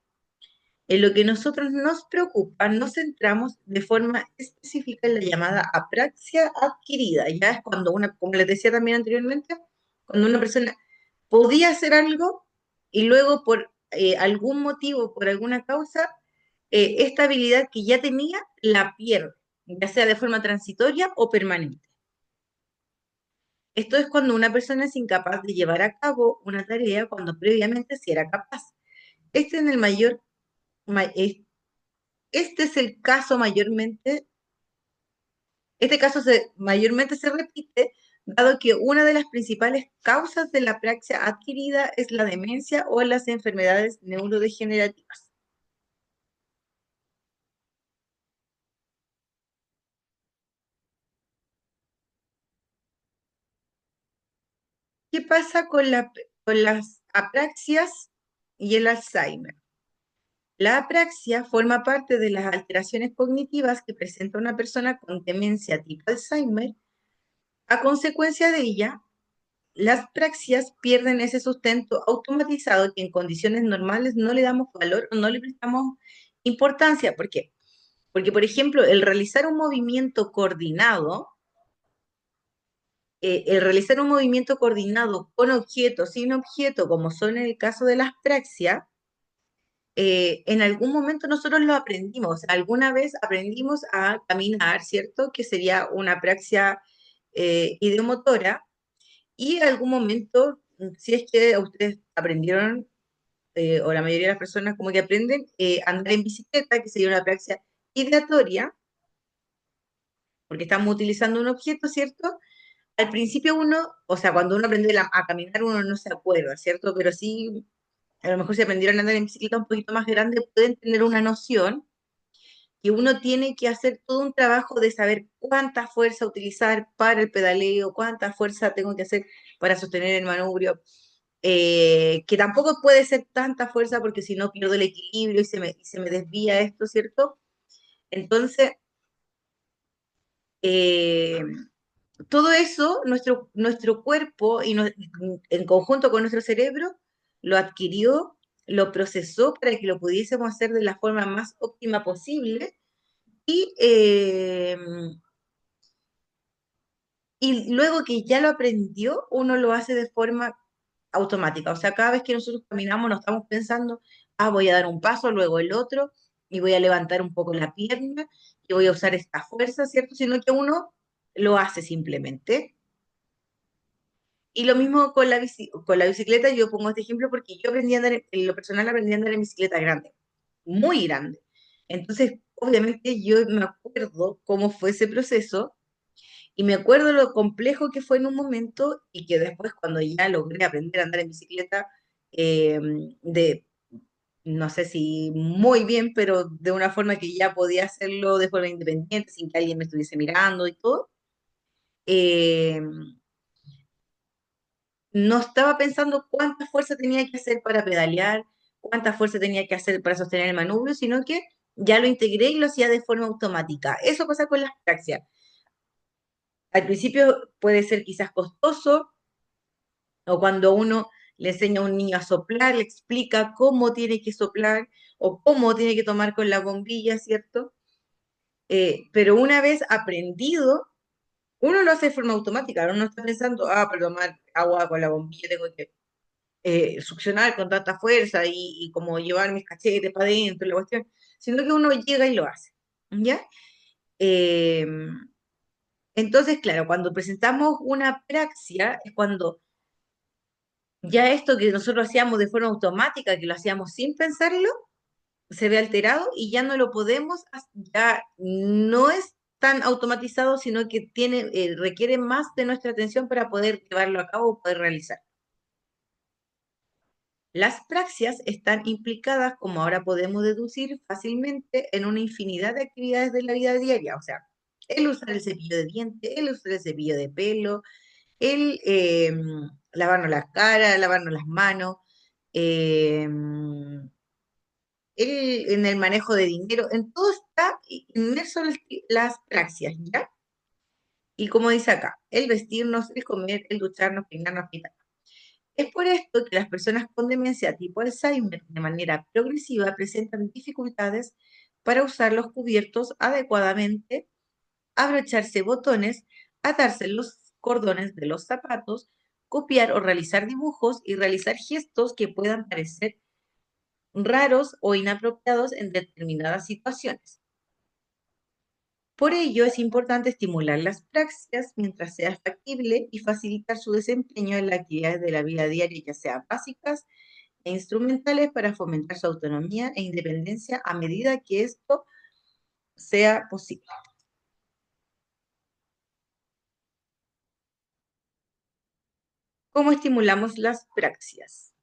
En lo que nosotros nos preocupa, nos centramos de forma específica en la llamada apraxia adquirida. Ya es cuando como les decía también anteriormente, cuando una persona podía hacer algo y luego por algún motivo, por alguna causa, esta habilidad que ya tenía la pierde, ya sea de forma transitoria o permanente. Esto es cuando una persona es incapaz de llevar a cabo una tarea cuando previamente sí era capaz. Este, en el mayor, este es el caso mayormente, este caso mayormente se repite, dado que una de las principales causas de la apraxia adquirida es la demencia o las enfermedades neurodegenerativas. ¿Qué pasa con las apraxias y el Alzheimer? La apraxia forma parte de las alteraciones cognitivas que presenta una persona con demencia tipo Alzheimer. A consecuencia de ella, las praxias pierden ese sustento automatizado que en condiciones normales no le damos valor o no le prestamos importancia. ¿Por qué? Porque, por ejemplo, el realizar un movimiento coordinado, con objeto, sin objeto, como son en el caso de las praxias, en algún momento nosotros lo aprendimos. Alguna vez aprendimos a caminar, ¿cierto? Que sería una praxia ideomotora. Y en algún momento, si es que ustedes aprendieron, o la mayoría de las personas como que aprenden a andar en bicicleta, que sería una praxia ideatoria, porque estamos utilizando un objeto, ¿cierto? Al principio uno, o sea, cuando uno aprende a caminar, uno no se acuerda, ¿cierto? Pero sí, a lo mejor si aprendieron a andar en bicicleta un poquito más grande, pueden tener una noción que uno tiene que hacer todo un trabajo de saber cuánta fuerza utilizar para el pedaleo, cuánta fuerza tengo que hacer para sostener el manubrio, que tampoco puede ser tanta fuerza porque si no pierdo el equilibrio y se me desvía esto, ¿cierto? Entonces, eh, todo eso, nuestro cuerpo en conjunto con nuestro cerebro lo adquirió, lo procesó para que lo pudiésemos hacer de la forma más óptima posible y, y luego que ya lo aprendió, uno lo hace de forma automática. O sea, cada vez que nosotros caminamos, no estamos pensando, voy a dar un paso, luego el otro, y voy a levantar un poco la pierna, y voy a usar esta fuerza, ¿cierto? Sino que uno lo hace simplemente. Y lo mismo con con la bicicleta, yo pongo este ejemplo porque yo aprendí a andar, en lo personal aprendí a andar en bicicleta grande, muy grande. Entonces, obviamente yo me acuerdo cómo fue ese proceso y me acuerdo lo complejo que fue en un momento y que después cuando ya logré aprender a andar en bicicleta, eh, de no sé si muy bien, pero de una forma que ya podía hacerlo de forma independiente, sin que alguien me estuviese mirando y todo. Eh, no estaba pensando cuánta fuerza tenía que hacer para pedalear, cuánta fuerza tenía que hacer para sostener el manubrio, sino que ya lo integré y lo hacía de forma automática. Eso pasa con las praxias. Al principio puede ser quizás costoso, o cuando uno le enseña a un niño a soplar, le explica cómo tiene que soplar o cómo tiene que tomar con la bombilla, ¿cierto? Pero una vez aprendido, uno lo hace de forma automática, uno no está pensando, para tomar agua con la bombilla tengo que succionar con tanta fuerza y como llevar mis cachetes para adentro, la cuestión, sino que uno llega y lo hace, ¿ya? Eh, entonces, claro, cuando presentamos una praxia es cuando ya esto que nosotros hacíamos de forma automática, que lo hacíamos sin pensarlo, se ve alterado y ya no lo podemos, ya no es tan automatizado, sino que requiere más de nuestra atención para poder llevarlo a cabo o poder realizar. Las praxias están implicadas, como ahora podemos deducir fácilmente, en una infinidad de actividades de la vida diaria, o sea, el usar el cepillo de dientes, el usar el cepillo de pelo, el lavarnos las caras, lavarnos las manos, eh, en el manejo de dinero, en todo está inmerso las praxias, ¿ya? Y como dice acá, el vestirnos, el comer, el ducharnos, peinarnos, quitarnos. Es por esto que las personas con demencia tipo Alzheimer de manera progresiva presentan dificultades para usar los cubiertos adecuadamente, abrocharse botones, atarse los cordones de los zapatos, copiar o realizar dibujos y realizar gestos que puedan parecer raros o inapropiados en determinadas situaciones. Por ello, es importante estimular las praxias mientras sea factible y facilitar su desempeño en las actividades de la vida diaria, ya sean básicas e instrumentales, para fomentar su autonomía e independencia a medida que esto sea posible. ¿Cómo estimulamos las praxias?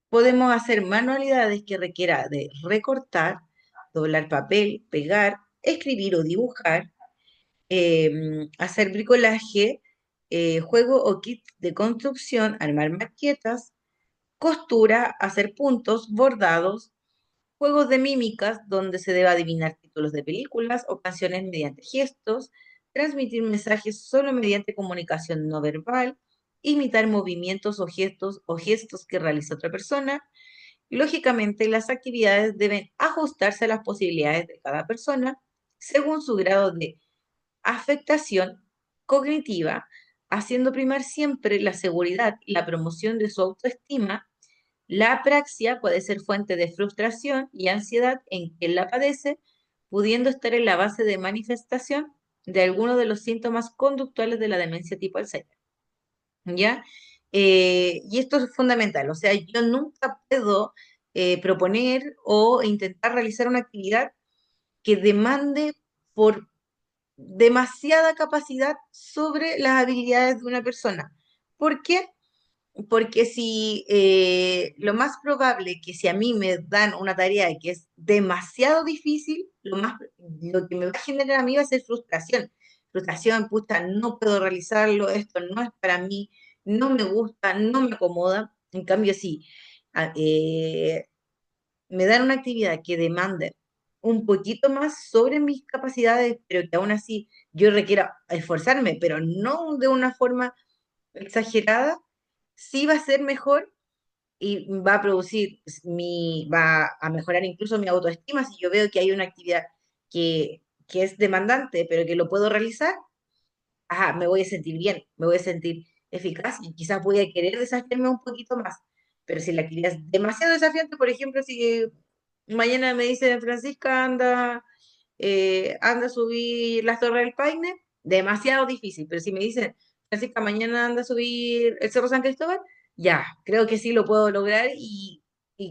Podemos hacer manualidades que requiera de recortar, doblar papel, pegar, escribir o dibujar, hacer bricolaje, juego o kit de construcción, armar maquetas, costura, hacer puntos, bordados, juegos de mímicas donde se deba adivinar títulos de películas o canciones mediante gestos, transmitir mensajes solo mediante comunicación no verbal, imitar movimientos o gestos que realiza otra persona. Lógicamente, las actividades deben ajustarse a las posibilidades de cada persona según su grado de afectación cognitiva, haciendo primar siempre la seguridad y la promoción de su autoestima. La apraxia puede ser fuente de frustración y ansiedad en quien la padece, pudiendo estar en la base de manifestación de algunos de los síntomas conductuales de la demencia tipo Alzheimer. ¿Ya? Y esto es fundamental, o sea, yo nunca puedo proponer o intentar realizar una actividad que demande por demasiada capacidad sobre las habilidades de una persona. ¿Por qué? Porque si lo más probable que si a mí me dan una tarea que es demasiado difícil, lo que me va a generar a mí va a ser frustración. Frustración, puta, no puedo realizarlo, esto no es para mí, no me gusta, no me acomoda. En cambio, si a- eh, me dan una actividad que demande un poquito más sobre mis capacidades, pero que aún así yo requiera esforzarme, pero no de una forma exagerada, sí va a ser mejor y va a va a mejorar incluso mi autoestima si yo veo que hay una actividad que es demandante, pero que lo puedo realizar, me voy a sentir bien, me voy a sentir eficaz y quizás voy a querer desafiarme un poquito más. Pero si la actividad es demasiado desafiante, por ejemplo, si mañana me dicen, Francisca, anda a subir las Torres del Paine, demasiado difícil. Pero si me dicen, Francisca, mañana anda a subir el Cerro San Cristóbal, ya, creo que sí lo puedo lograr y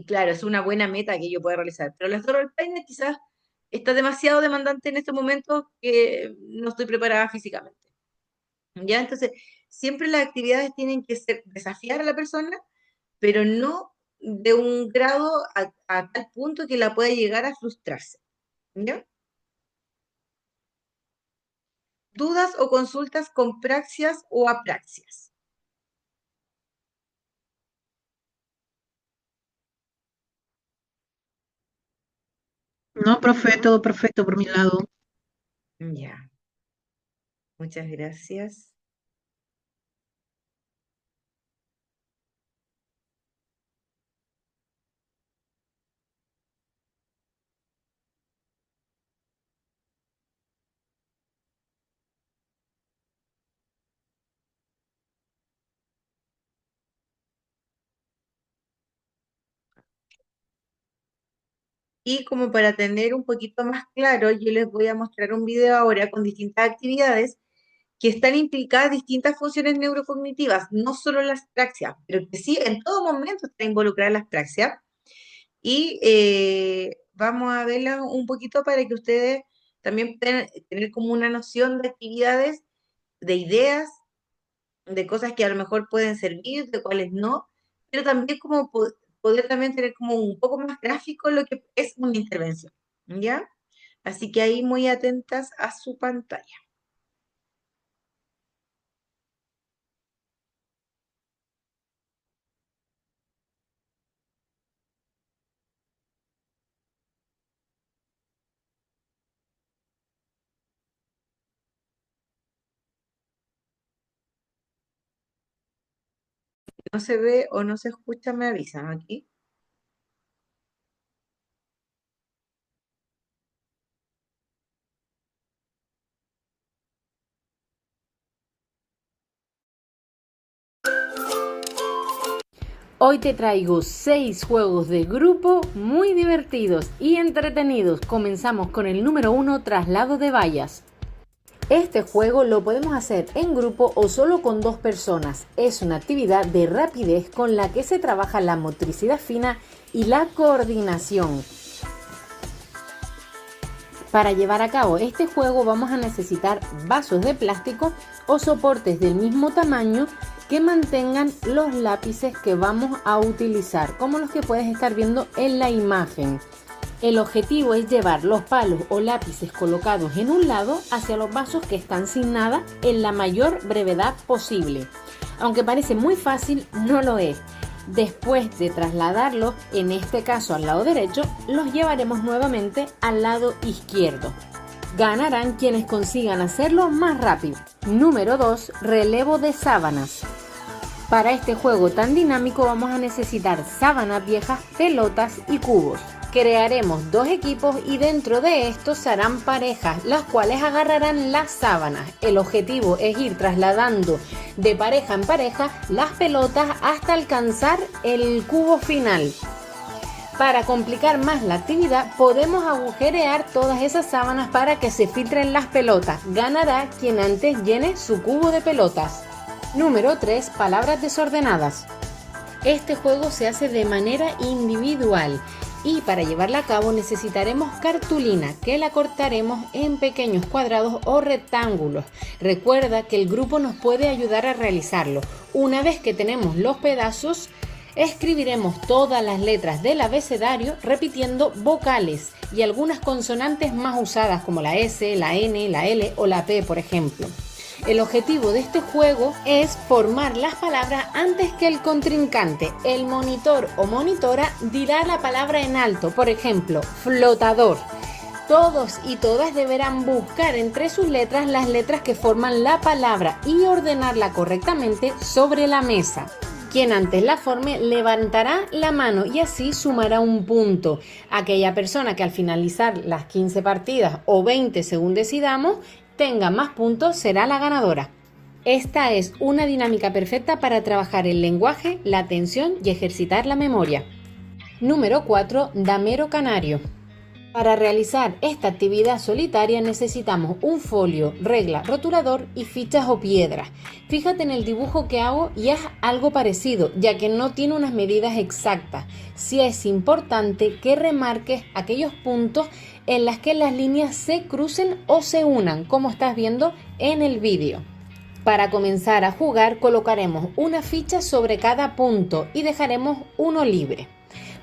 claro, es una buena meta que yo pueda realizar. Pero las Torres del Paine quizás está demasiado demandante en estos momentos que no estoy preparada físicamente. ¿Ya? Entonces, siempre las actividades tienen que ser desafiar a la persona, pero no de un grado a tal punto que la pueda llegar a frustrarse. ¿Ya? ¿Dudas o consultas con praxias o apraxias? No, profe, todo perfecto por mi lado. Ya, muchas gracias. Y como para tener un poquito más claro, yo les voy a mostrar un video ahora con distintas actividades que están implicadas distintas funciones neurocognitivas, no solo las praxias, pero que sí en todo momento están involucradas las praxias. Y vamos a verlas un poquito para que ustedes también puedan tener como una noción de actividades, de ideas, de cosas que a lo mejor pueden servir, de cuáles no, pero también como poder también tener como un poco más gráfico lo que es una intervención, ¿ya? Así que ahí muy atentas a su pantalla. No se ve o no se escucha, me avisan aquí. Hoy te traigo 6 juegos de grupo muy divertidos y entretenidos. Comenzamos con el número 1, traslado de vallas. Este juego lo podemos hacer en grupo o solo con 2 personas. Es una actividad de rapidez con la que se trabaja la motricidad fina y la coordinación. Para llevar a cabo este juego vamos a necesitar vasos de plástico o soportes del mismo tamaño que mantengan los lápices que vamos a utilizar, como los que puedes estar viendo en la imagen. El objetivo es llevar los palos o lápices colocados en un lado hacia los vasos que están sin nada en la mayor brevedad posible. Aunque parece muy fácil, no lo es. Después de trasladarlos, en este caso al lado derecho, los llevaremos nuevamente al lado izquierdo. Ganarán quienes consigan hacerlo más rápido. Número 2. Relevo de sábanas. Para este juego tan dinámico vamos a necesitar sábanas viejas, pelotas y cubos. Crearemos 2 equipos y dentro de estos se harán parejas, las cuales agarrarán las sábanas. El objetivo es ir trasladando de pareja en pareja las pelotas hasta alcanzar el cubo final. Para complicar más la actividad, podemos agujerear todas esas sábanas para que se filtren las pelotas. Ganará quien antes llene su cubo de pelotas. Número 3. Palabras desordenadas. Este juego se hace de manera individual y para llevarla a cabo necesitaremos cartulina que la cortaremos en pequeños cuadrados o rectángulos. Recuerda que el grupo nos puede ayudar a realizarlo. Una vez que tenemos los pedazos, escribiremos todas las letras del abecedario repitiendo vocales y algunas consonantes más usadas como la S, la N, la L o la P, por ejemplo. El objetivo de este juego es formar las palabras antes que el contrincante. El monitor o monitora dirá la palabra en alto, por ejemplo, flotador. Todos y todas deberán buscar entre sus letras las letras que forman la palabra y ordenarla correctamente sobre la mesa. Quien antes la forme levantará la mano y así sumará un punto. Aquella persona que al finalizar las 15 partidas o 20 según decidamos, tenga más puntos será la ganadora. Esta es una dinámica perfecta para trabajar el lenguaje, la atención y ejercitar la memoria. Número 4. Damero canario. Para realizar esta actividad solitaria necesitamos un folio, regla, rotulador y fichas o piedras. Fíjate en el dibujo que hago y haz algo parecido, ya que no tiene unas medidas exactas. Sí es importante que remarques aquellos puntos en los que las líneas se crucen o se unan, como estás viendo en el vídeo. Para comenzar a jugar colocaremos una ficha sobre cada punto y dejaremos uno libre.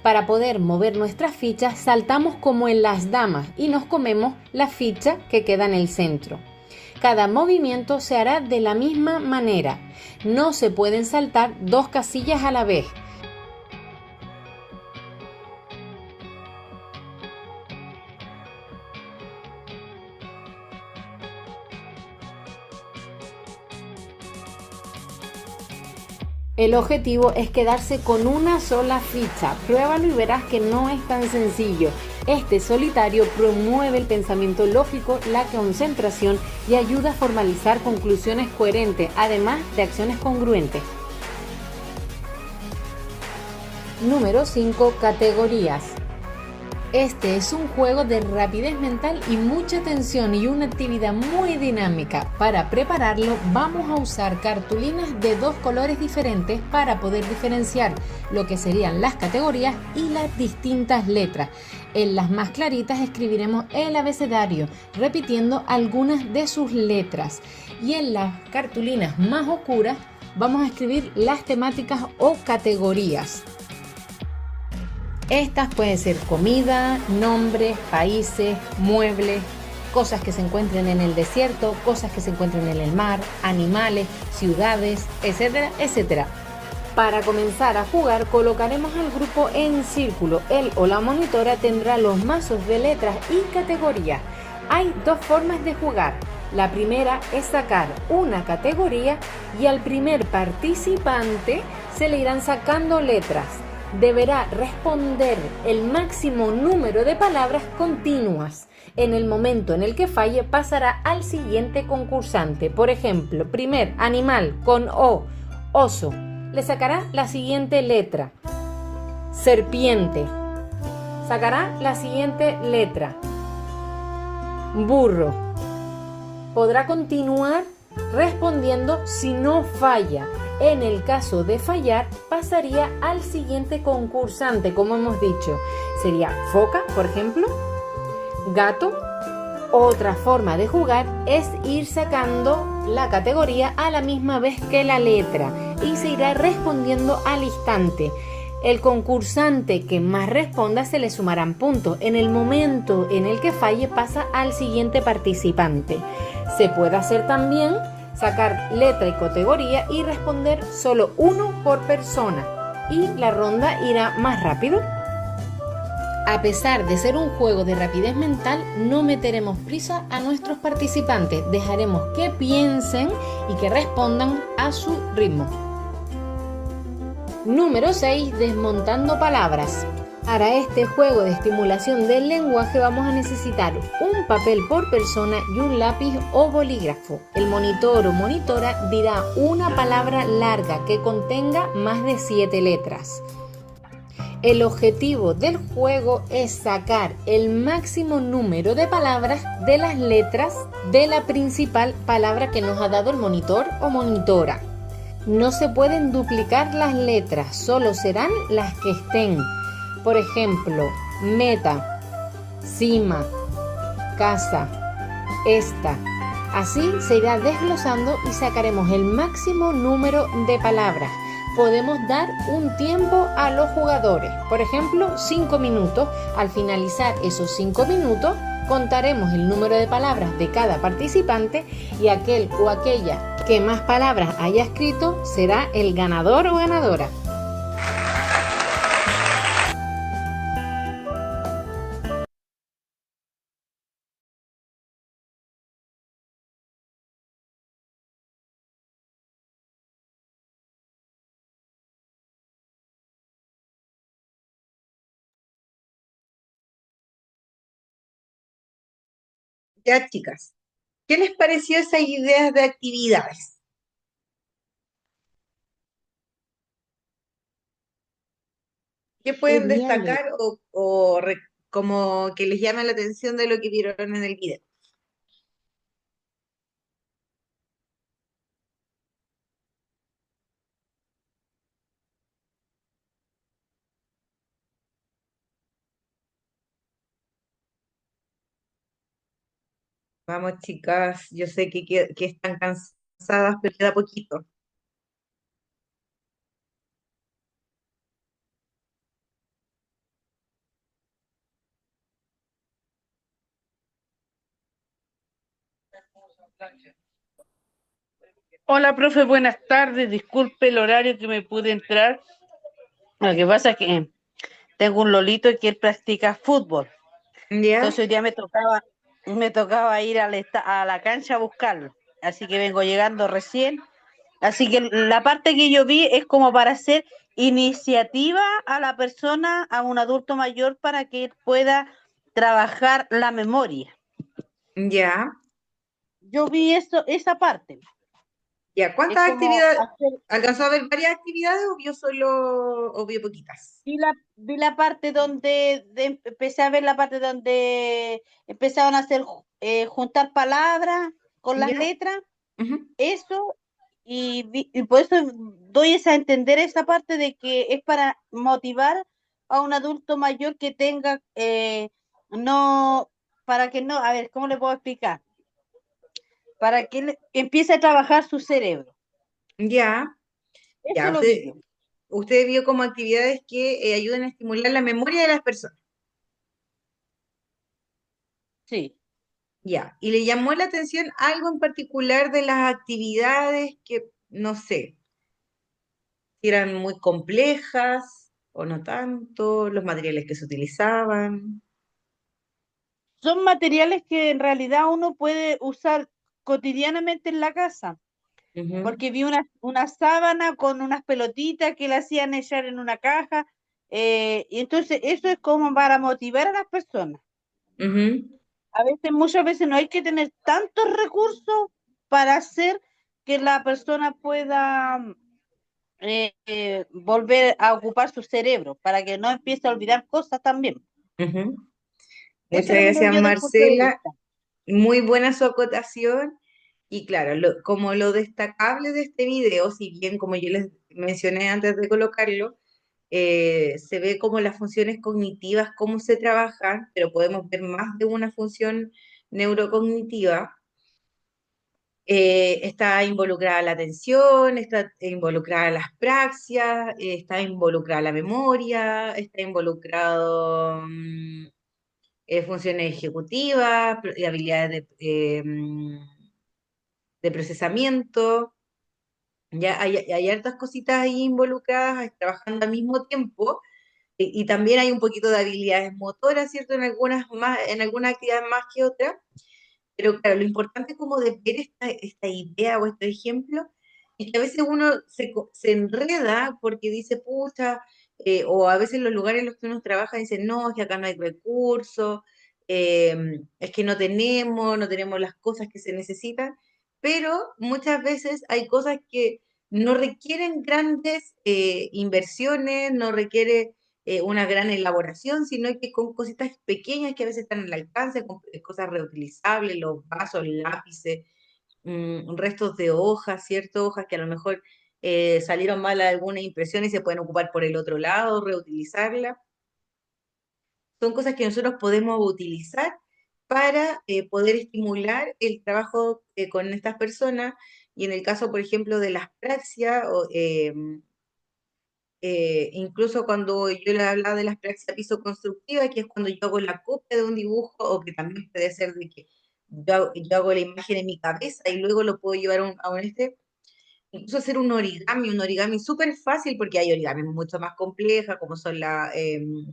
Para poder mover nuestras fichas saltamos como en las damas y nos comemos la ficha que queda en el centro. Cada movimiento se hará de la misma manera. No se pueden saltar dos casillas a la vez. El objetivo es quedarse con una sola ficha. Pruébalo y verás que no es tan sencillo. Este solitario promueve el pensamiento lógico, la concentración y ayuda a formalizar conclusiones coherentes, además de acciones congruentes. Número 5. Categorías. Este es un juego de rapidez mental y mucha atención y una actividad muy dinámica. Para prepararlo vamos a usar cartulinas de dos colores diferentes para poder diferenciar lo que serían las categorías y las distintas letras. En las más claritas escribiremos el abecedario, repitiendo algunas de sus letras. Y en las cartulinas más oscuras vamos a escribir las temáticas o categorías. Estas pueden ser comida, nombres, países, muebles, cosas que se encuentren en el desierto, cosas que se encuentren en el mar, animales, ciudades, etcétera, etcétera. Para comenzar a jugar colocaremos al grupo en círculo. Él o la monitora tendrá los mazos de letras y categorías. Hay dos formas de jugar. La primera es sacar una categoría y al primer participante se le irán sacando letras. Deberá responder el máximo número de palabras continuas. En el momento en el que falle pasará al siguiente concursante. Por ejemplo, primer animal con O, oso. Le sacará la siguiente letra. Serpiente. Sacará la siguiente letra. Burro. Podrá continuar respondiendo si no falla. En el caso de fallar, pasaría al siguiente concursante, como hemos dicho. Sería foca, por ejemplo, gato. Otra forma de jugar es ir sacando la categoría a la misma vez que la letra y se irá respondiendo al instante. El concursante que más responda se le sumarán puntos. En el momento en el que falle pasa al siguiente participante. Se puede hacer también sacar letra y categoría y responder solo uno por persona y la ronda irá más rápido. A pesar de ser un juego de rapidez mental, no meteremos prisa a nuestros participantes, dejaremos que piensen y que respondan a su ritmo. Número 6. Desmontando palabras. Para este juego de estimulación del lenguaje vamos a necesitar un papel por persona y un lápiz o bolígrafo. El monitor o monitora dirá una palabra larga que contenga más de 7 letras. El objetivo del juego es sacar el máximo número de palabras de las letras de la principal palabra que nos ha dado el monitor o monitora. No se pueden duplicar las letras, solo serán las que estén. Por ejemplo, meta, cima, casa, esta. Así se irá desglosando y sacaremos el máximo número de palabras. Podemos dar un tiempo a los jugadores, por ejemplo, 5 minutos. Al finalizar esos 5 minutos, contaremos el número de palabras de cada participante y aquel o aquella que más palabras haya escrito será el ganador o ganadora. Ya, chicas, ¿qué les pareció esas ideas de actividades? ¿Qué pueden Geniales. destacar como que les llama la atención de lo que vieron en el video? Vamos, chicas, yo sé que están cansadas avanzadas, pero queda poquito. Hola, profe, buenas tardes. Disculpe el horario que me pude entrar. Lo que pasa es que tengo un lolito que él practica fútbol. ¿Ya? Entonces hoy día me tocaba ir a la cancha a buscarlo. Así que vengo llegando recién. Así que la parte que yo vi es como para hacer iniciativa a la persona, a un adulto mayor, para que pueda trabajar la memoria. ¿Ya? Yo vi eso, esa parte. ¿Ya? Es ¿Cuántas como actividades? hacer. ¿Alcanzó a ver varias actividades o vio solo, o vio poquitas? Vi la parte donde empecé a ver la parte donde empezaron a hacer juntar palabras con las ¿Ya? letras, Ujú. eso, y por eso doy a entender esa parte de que es para motivar a un adulto mayor que tenga, no, para que no, a ver, ¿cómo le puedo explicar? Para que empiece a trabajar su cerebro. Ya, ya. Eso lo vi yo. Usted vio como actividades que ayudan a estimular la memoria de las personas. Sí. Ya. ¿Y le llamó la atención algo en particular de las actividades que, no sé, si eran muy complejas o no tanto, los materiales que se utilizaban? Son materiales que en realidad uno puede usar cotidianamente en la casa, Ujú, porque vi una sábana con unas pelotitas que le hacían echar en una caja, y entonces eso es como para motivar a las personas. ujú, A veces, muchas veces no hay que tener tantos recursos para hacer que la persona pueda volver a ocupar su cerebro, para que no empiece a olvidar cosas también. ujú. Eso Muchas es lo que creo gracias, yo del punto de Marcela. vista. Muy buena su acotación. Y claro, como lo destacable de este video, si bien como yo les mencioné antes de colocarlo, se ve como las funciones cognitivas, cómo se trabajan, pero podemos ver más de una función neurocognitiva. Está involucrada la atención, está involucrada las praxias, está involucrada la memoria, está involucrado funciones ejecutivas y habilidades de procesamiento. Ya hay hartas cositas ahí involucradas, trabajando al mismo tiempo, y también hay un poquito de habilidades motoras, ¿cierto? En algunas actividades más que otras, pero claro, lo importante como de ver esta idea o este ejemplo es que a veces uno se enreda porque dice, pucha, o a veces los lugares en los que uno trabaja dicen, no, es que acá no hay recursos, es que no tenemos las cosas que se necesitan, pero muchas veces hay cosas que no requieren grandes inversiones, no requiere una gran elaboración, sino que con cositas pequeñas que a veces están al alcance, con cosas reutilizables, los vasos, lápices, restos de hojas, ¿cierto? Hojas que a lo mejor salieron mal alguna impresión y se pueden ocupar por el otro lado, reutilizarla. Son cosas que nosotros podemos utilizar para poder estimular el trabajo con estas personas. Y en el caso, por ejemplo, de las praxias, incluso cuando yo le hablaba de las praxis piso constructiva, que es cuando yo hago la copia de un dibujo, o que también puede ser de que yo hago la imagen en mi cabeza y luego lo puedo llevar incluso hacer un origami súper fácil, porque hay origamis mucho más complejas, como son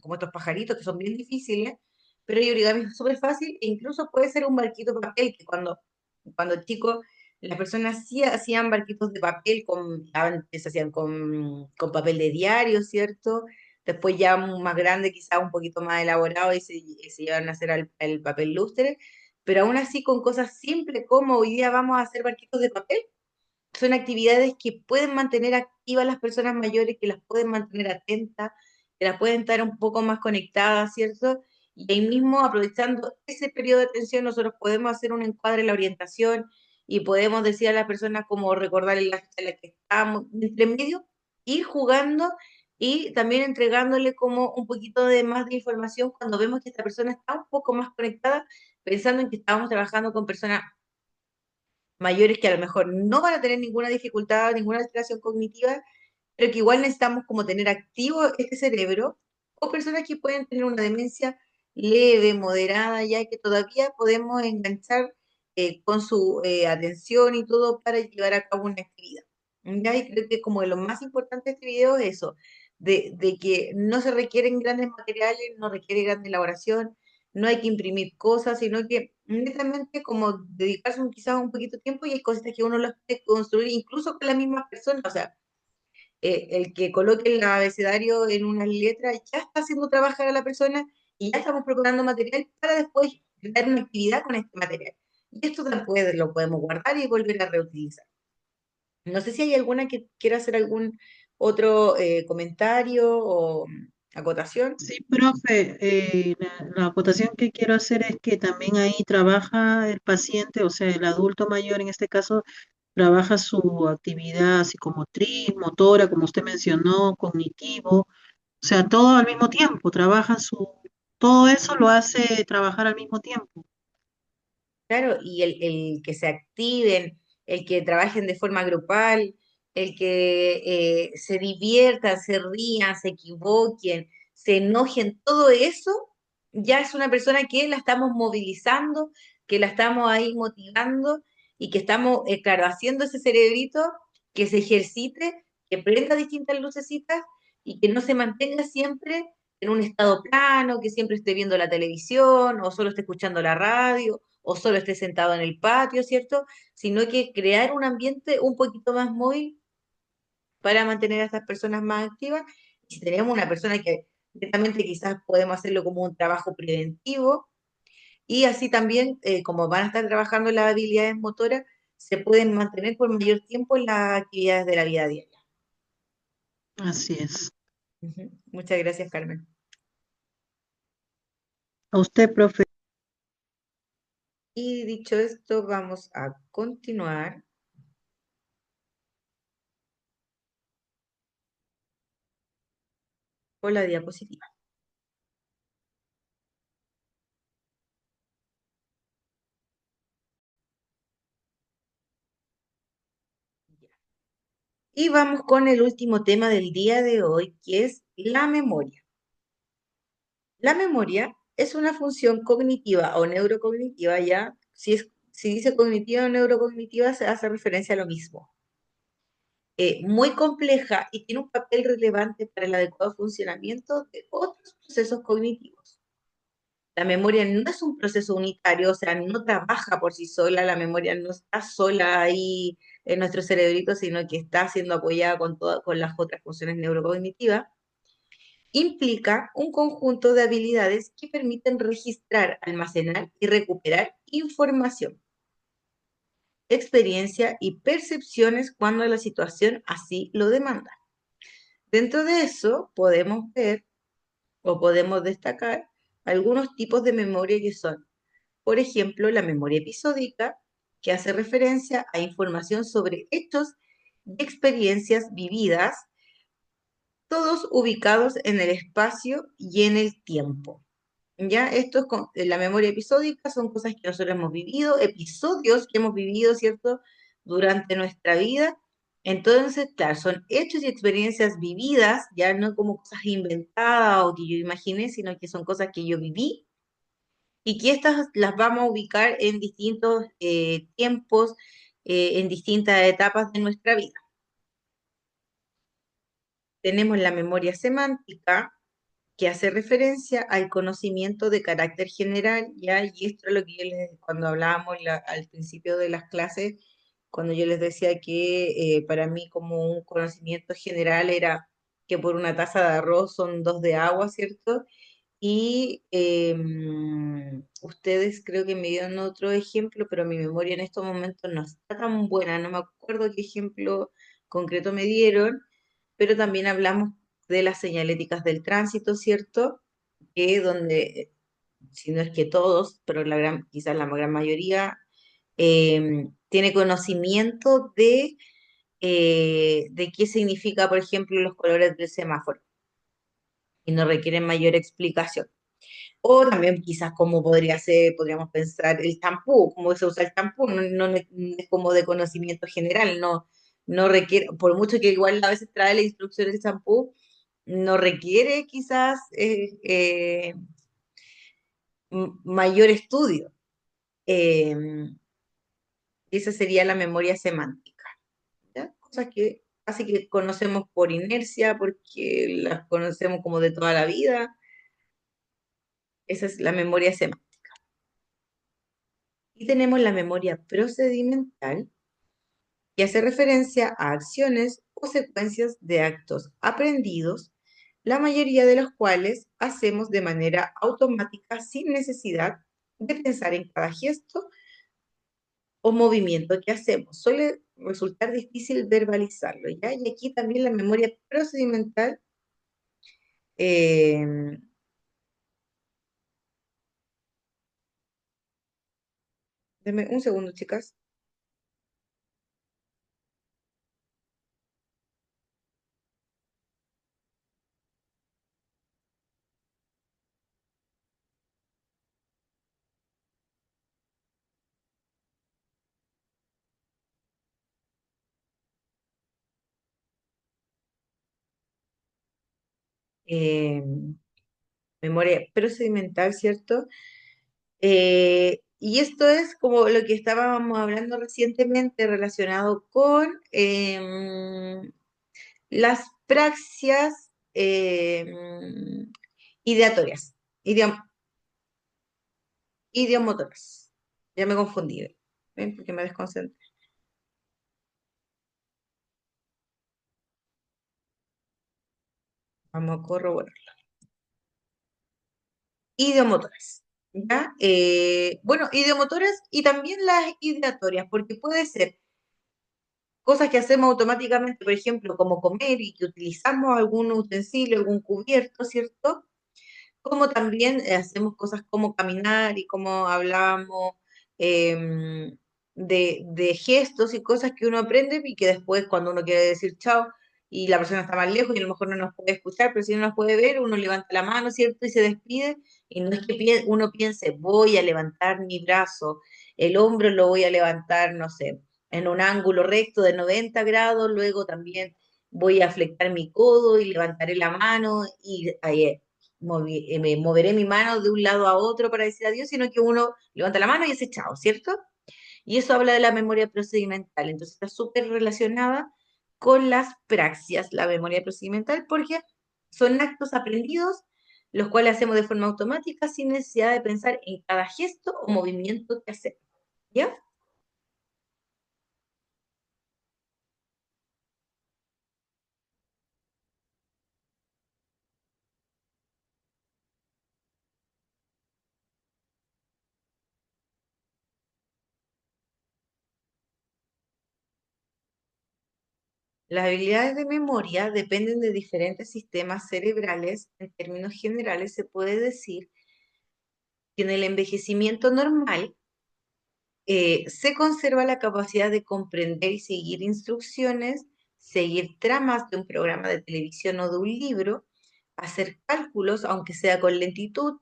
como estos pajaritos, que son bien difíciles, pero hay origamis súper fácil, e incluso puede ser un barquito de papel, que cuando chicos, las personas sí hacían barquitos de papel, antes se hacían con papel de diario, ¿cierto? Después ya más grande, quizás un poquito más elaborado, y se llevan a hacer el papel lustre, pero aún así con cosas simples como hoy día vamos a hacer barquitos de papel. Son actividades que pueden mantener activas las personas mayores, que las pueden mantener atentas, que las pueden estar un poco más conectadas, ¿cierto? Y ahí mismo, aprovechando ese periodo de atención, nosotros podemos hacer un encuadre en la orientación y podemos decir a las personas cómo recordar la fecha en la que estamos, entre medio, ir jugando y también entregándole como un poquito de más de información cuando vemos que esta persona está un poco más conectada, pensando en que estamos trabajando con personas mayores que a lo mejor no van a tener ninguna dificultad, ninguna alteración cognitiva, pero que igual necesitamos como tener activo este cerebro, o personas que pueden tener una demencia leve, moderada, ya que todavía podemos enganchar con su atención y todo para llevar a cabo una actividad. ¿Ya? Y creo que como lo más importante de este video es eso, de que no se requieren grandes materiales, no requiere gran elaboración, no hay que imprimir cosas, sino que netamente como dedicarse quizás un poquito de tiempo y hay cosas que uno las puede construir incluso con la misma persona, o sea, el que coloque el abecedario en unas letras ya está haciendo trabajar a la persona y ya estamos preparando material para después dar una actividad con este material. Y esto después lo podemos guardar y volver a reutilizar. No sé si hay alguna que quiera hacer algún otro comentario o acotación. Sí, profe, la acotación que quiero hacer es que también ahí trabaja el paciente, o sea, el adulto mayor en este caso, trabaja su actividad psicomotriz, motora, como usted mencionó, cognitivo, o sea, todo al mismo tiempo, todo eso lo hace trabajar al mismo tiempo. Claro, y el que se activen, el que trabajen de forma grupal, el que se diviertan, se rían, se equivoquen, se enojen, todo eso ya es una persona que la estamos movilizando, que la estamos ahí motivando y que estamos, claro, haciendo ese cerebrito que se ejercite, que prenda distintas lucecitas y que no se mantenga siempre en un estado plano, que siempre esté viendo la televisión o solo esté escuchando la radio o solo esté sentado en el patio, ¿cierto? Sino que crear un ambiente un poquito más móvil para mantener a estas personas más activas. Y si tenemos una persona que directamente quizás podemos hacerlo como un trabajo preventivo y así también, como van a estar trabajando las habilidades motoras, se pueden mantener por mayor tiempo en las actividades de la vida diaria. Así es. Ujú. Muchas gracias, Carmen. A usted, profe. Y dicho esto, vamos a continuar con la diapositiva. Y vamos con el último tema del día de hoy, que es la memoria. La memoria es una función cognitiva o neurocognitiva, ya, si dice cognitiva o neurocognitiva, se hace referencia a lo mismo. Muy compleja y tiene un papel relevante para el adecuado funcionamiento de otros procesos cognitivos. La memoria no es un proceso unitario, o sea, no trabaja por sí sola, la memoria no está sola ahí en nuestro cerebrito, sino que está siendo apoyada con las otras funciones neurocognitivas. Implica un conjunto de habilidades que permiten registrar, almacenar y recuperar información, experiencia y percepciones cuando la situación así lo demanda. Dentro de eso podemos ver o podemos destacar algunos tipos de memoria que son, por ejemplo, la memoria episódica, que hace referencia a información sobre hechos y experiencias vividas, todos ubicados en el espacio y en el tiempo. Ya, esto es la memoria episódica, son cosas que nosotros hemos vivido, episodios que hemos vivido, ¿cierto?, durante nuestra vida. Entonces, claro, son hechos y experiencias vividas, ya no como cosas inventadas o que yo imaginé, sino que son cosas que yo viví y que estas las vamos a ubicar en distintos tiempos, en distintas etapas de nuestra vida. Tenemos la memoria semántica, que hace referencia al conocimiento de carácter general, ¿ya? Y esto es lo que cuando hablábamos al principio de las clases, cuando yo les decía que para mí como un conocimiento general era que por una taza de arroz son 2 de agua, ¿cierto? Y ustedes creo que me dieron otro ejemplo, pero mi memoria en estos momentos no está tan buena, no me acuerdo qué ejemplo concreto me dieron, pero también hablamos de las señaléticas del tránsito, ¿cierto? Que donde, si no es que todos, pero quizás la gran mayoría, tiene conocimiento de qué significa, por ejemplo, los colores del semáforo y no requieren mayor explicación. O también quizás como podría ser, podríamos pensar el champú, cómo se usa el champú, no es como de conocimiento general, no requiere, por mucho que igual a veces trae la instrucción del champú, no requiere quizás mayor estudio. Esa sería la memoria semántica, ¿ya? Cosas que casi que conocemos por inercia, porque las conocemos como de toda la vida. Esa es la memoria semántica. Y tenemos la memoria procedimental, que hace referencia a acciones o secuencias de actos aprendidos, la mayoría de los cuales hacemos de manera automática sin necesidad de pensar en cada gesto o movimiento que hacemos. Suele resultar difícil verbalizarlo, ¿ya? Y aquí también la memoria procedimental, eh, denme un segundo, chicas. Eh, memoria procedimental, ¿cierto? Y esto es como lo que estábamos hablando recientemente relacionado con las praxias ideatorias, idiom- idiomotoras. Ya me confundí, ¿ven? Porque me desconcentré. Vamos a corroborar. Idiomotoras, ¿ya? Bueno, idiomotoras y también las ideatorias, porque puede ser cosas que hacemos automáticamente, por ejemplo, como comer y que utilizamos algún utensilio, algún cubierto, ¿cierto? Como también hacemos cosas como caminar y como hablamos de gestos y cosas que uno aprende y que después cuando uno quiere decir chao y la persona está más lejos y a lo mejor no nos puede escuchar, pero si no nos puede ver, uno levanta la mano, ¿cierto? Y se despide. Y no es que uno piense, voy a levantar mi brazo, el hombro lo voy a levantar, no sé, en un ángulo recto de 90 grados, luego también voy a flectar mi codo y levantaré la mano y me moveré mi mano de un lado a otro para decir adiós, sino que uno levanta la mano y dice chao, ¿cierto? Y eso habla de la memoria procedimental. Entonces está súper relacionada con las praxias, la memoria procedimental, porque son actos aprendidos, los cuales hacemos de forma automática sin necesidad de pensar en cada gesto o movimiento que hacemos. ¿Ya? Las habilidades de memoria dependen de diferentes sistemas cerebrales. En términos generales, se puede decir que en el envejecimiento normal, se conserva la capacidad de comprender y seguir instrucciones, seguir tramas de un programa de televisión o de un libro, hacer cálculos, aunque sea con lentitud,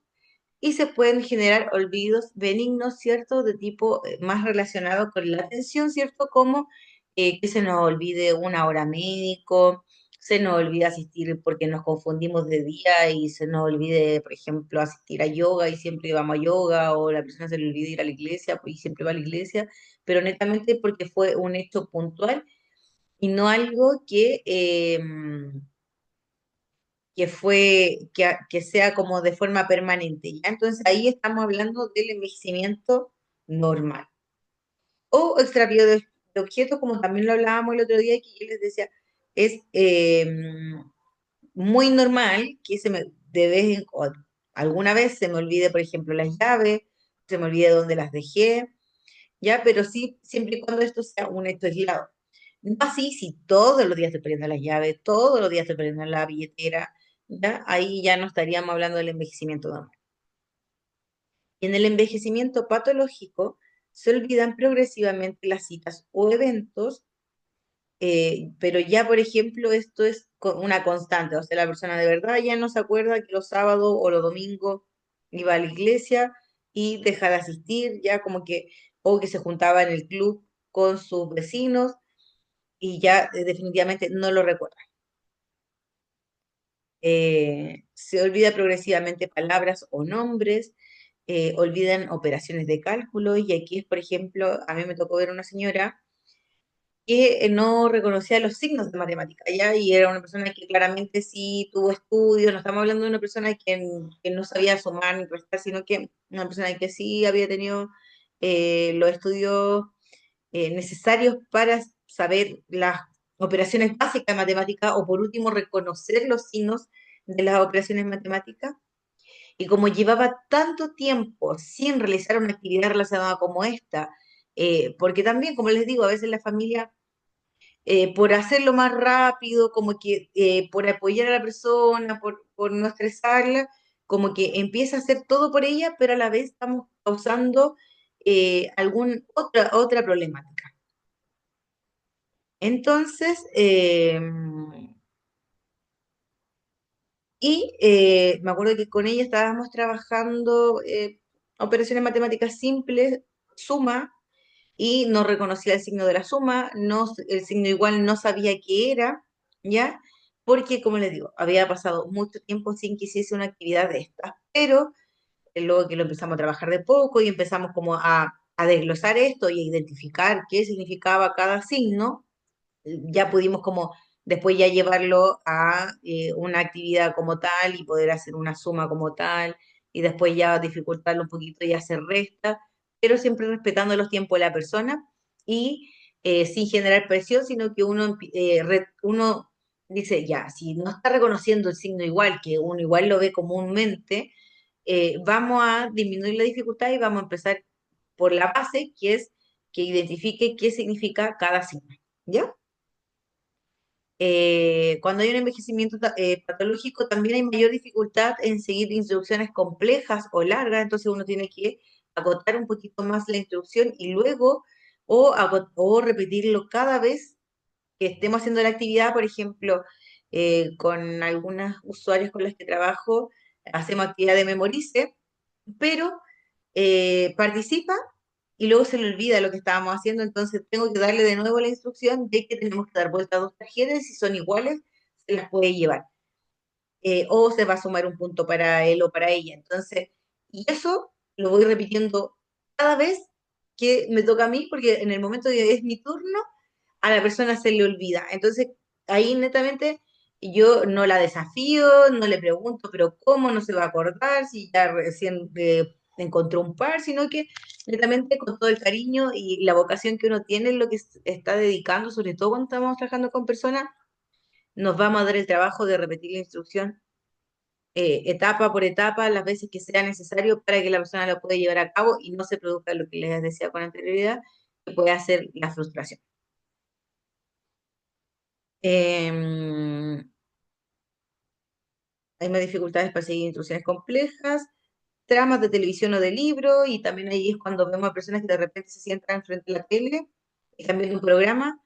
y se pueden generar olvidos benignos, ¿cierto? De tipo más relacionado con la atención, ¿cierto? Como que se nos olvide una hora médico, se nos olvida asistir porque nos confundimos de día y se nos olvide, por ejemplo, asistir a yoga y siempre vamos a yoga, o la persona se le olvida ir a la iglesia pues, y siempre va a la iglesia, pero netamente porque fue un hecho puntual y no algo que sea como de forma permanente, ¿ya? Entonces ahí estamos hablando del envejecimiento normal. O extravío de objetos, como también lo hablábamos el otro día, que yo les decía, es muy normal que de vez en cuando, alguna vez se me olvide, por ejemplo, las llaves, se me olvide dónde las dejé, ¿ya? Pero sí, siempre y cuando esto sea un hecho aislado. No así si todos los días estoy perdiendo las llaves, todos los días estoy perdiendo la billetera, ¿ya? Ahí ya no estaríamos hablando del envejecimiento normal. Y en el envejecimiento patológico se olvidan progresivamente las citas o eventos, pero ya, por ejemplo, esto es una constante, o sea, la persona de verdad ya no se acuerda que los sábados o los domingos iba a la iglesia y deja de asistir, ya como que, o que se juntaba en el club con sus vecinos y ya definitivamente no lo recuerda. Se olvida progresivamente palabras o nombres, olvidan operaciones de cálculo y aquí es, por ejemplo, a mí me tocó ver una señora que no reconocía los signos de matemática, ¿ya? Y era una persona que claramente sí tuvo estudios, no estamos hablando de una persona que no sabía sumar ni restar, sino que una persona que sí había tenido los estudios necesarios para saber las operaciones básicas de matemática o por último reconocer los signos de las operaciones matemáticas. Y como llevaba tanto tiempo sin realizar una actividad relacionada como esta, porque también, como les digo, a veces la familia por hacerlo más rápido, como que por apoyar a la persona, por no estresarla, como que empieza a hacer todo por ella, pero a la vez estamos causando otra problemática. Entonces, me acuerdo que con ella estábamos trabajando operaciones matemáticas simples, suma, y no reconocía el signo de la suma, no, el signo igual no sabía qué era, ¿ya? Porque, como les digo, había pasado mucho tiempo sin que hiciese una actividad de estas, pero luego que lo empezamos a trabajar de poco y empezamos como a desglosar esto y a identificar qué significaba cada signo, ya pudimos como después ya llevarlo a una actividad como tal y poder hacer una suma como tal y después ya dificultarlo un poquito y hacer resta, pero siempre respetando los tiempos de la persona y sin generar presión, sino que uno dice, ya, si no está reconociendo el signo igual, que uno igual lo ve comúnmente, vamos a disminuir la dificultad y vamos a empezar por la base, que es que identifique qué significa cada signo, ¿ya? Cuando hay un envejecimiento patológico, también hay mayor dificultad en seguir instrucciones complejas o largas, entonces uno tiene que agotar un poquito más la instrucción y luego o repetirlo cada vez que estemos haciendo la actividad. Por ejemplo, con algunas usuarios con las que trabajo, hacemos actividad de memorice, pero participa y luego se le olvida lo que estábamos haciendo, entonces tengo que darle de nuevo la instrucción de que tenemos que dar vuelta a dos tarjetas, si son iguales, se las puede llevar. O se va a sumar un punto para él o para ella. Entonces, y eso lo voy repitiendo cada vez que me toca a mí, porque en el momento que es mi turno, a la persona se le olvida. Entonces, ahí netamente yo no la desafío, no le pregunto, pero ¿cómo no se va a acordar si ya recién encontró un par? Sino que netamente con todo el cariño y la vocación que uno tiene en lo que está dedicando, sobre todo cuando estamos trabajando con personas, nos vamos a dar el trabajo de repetir la instrucción etapa por etapa, las veces que sea necesario para que la persona lo pueda llevar a cabo y no se produzca lo que les decía con anterioridad, que puede hacer la frustración. Hay más dificultades para seguir instrucciones complejas, tramas de televisión o de libro, y también ahí es cuando vemos a personas que de repente se sientan frente a la tele, están viendo un programa,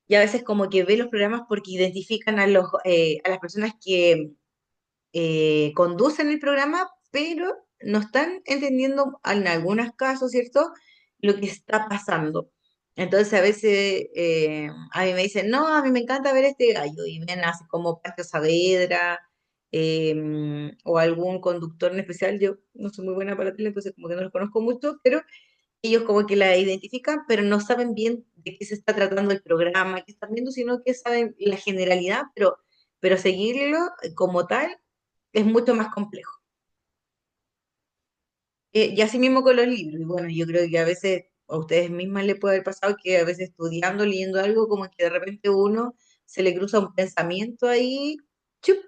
y a veces como que ven los programas porque identifican a las personas que conducen el programa, pero no están entendiendo en algunos casos, ¿cierto?, lo que está pasando. Entonces a veces a mí me dicen, no, a mí me encanta ver este gallo, y ven así como Pancho Saavedra o algún conductor en especial. Yo no soy muy buena para la tele, entonces como que no los conozco mucho, pero ellos como que la identifican, pero no saben bien de qué se está tratando el programa, qué están viendo, sino que saben la generalidad, pero seguirlo como tal es mucho más complejo. Y así mismo con los libros. Y bueno, yo creo que a veces a ustedes mismas les puede haber pasado que a veces estudiando, leyendo algo, como que de repente uno se le cruza un pensamiento ahí, ¡chup!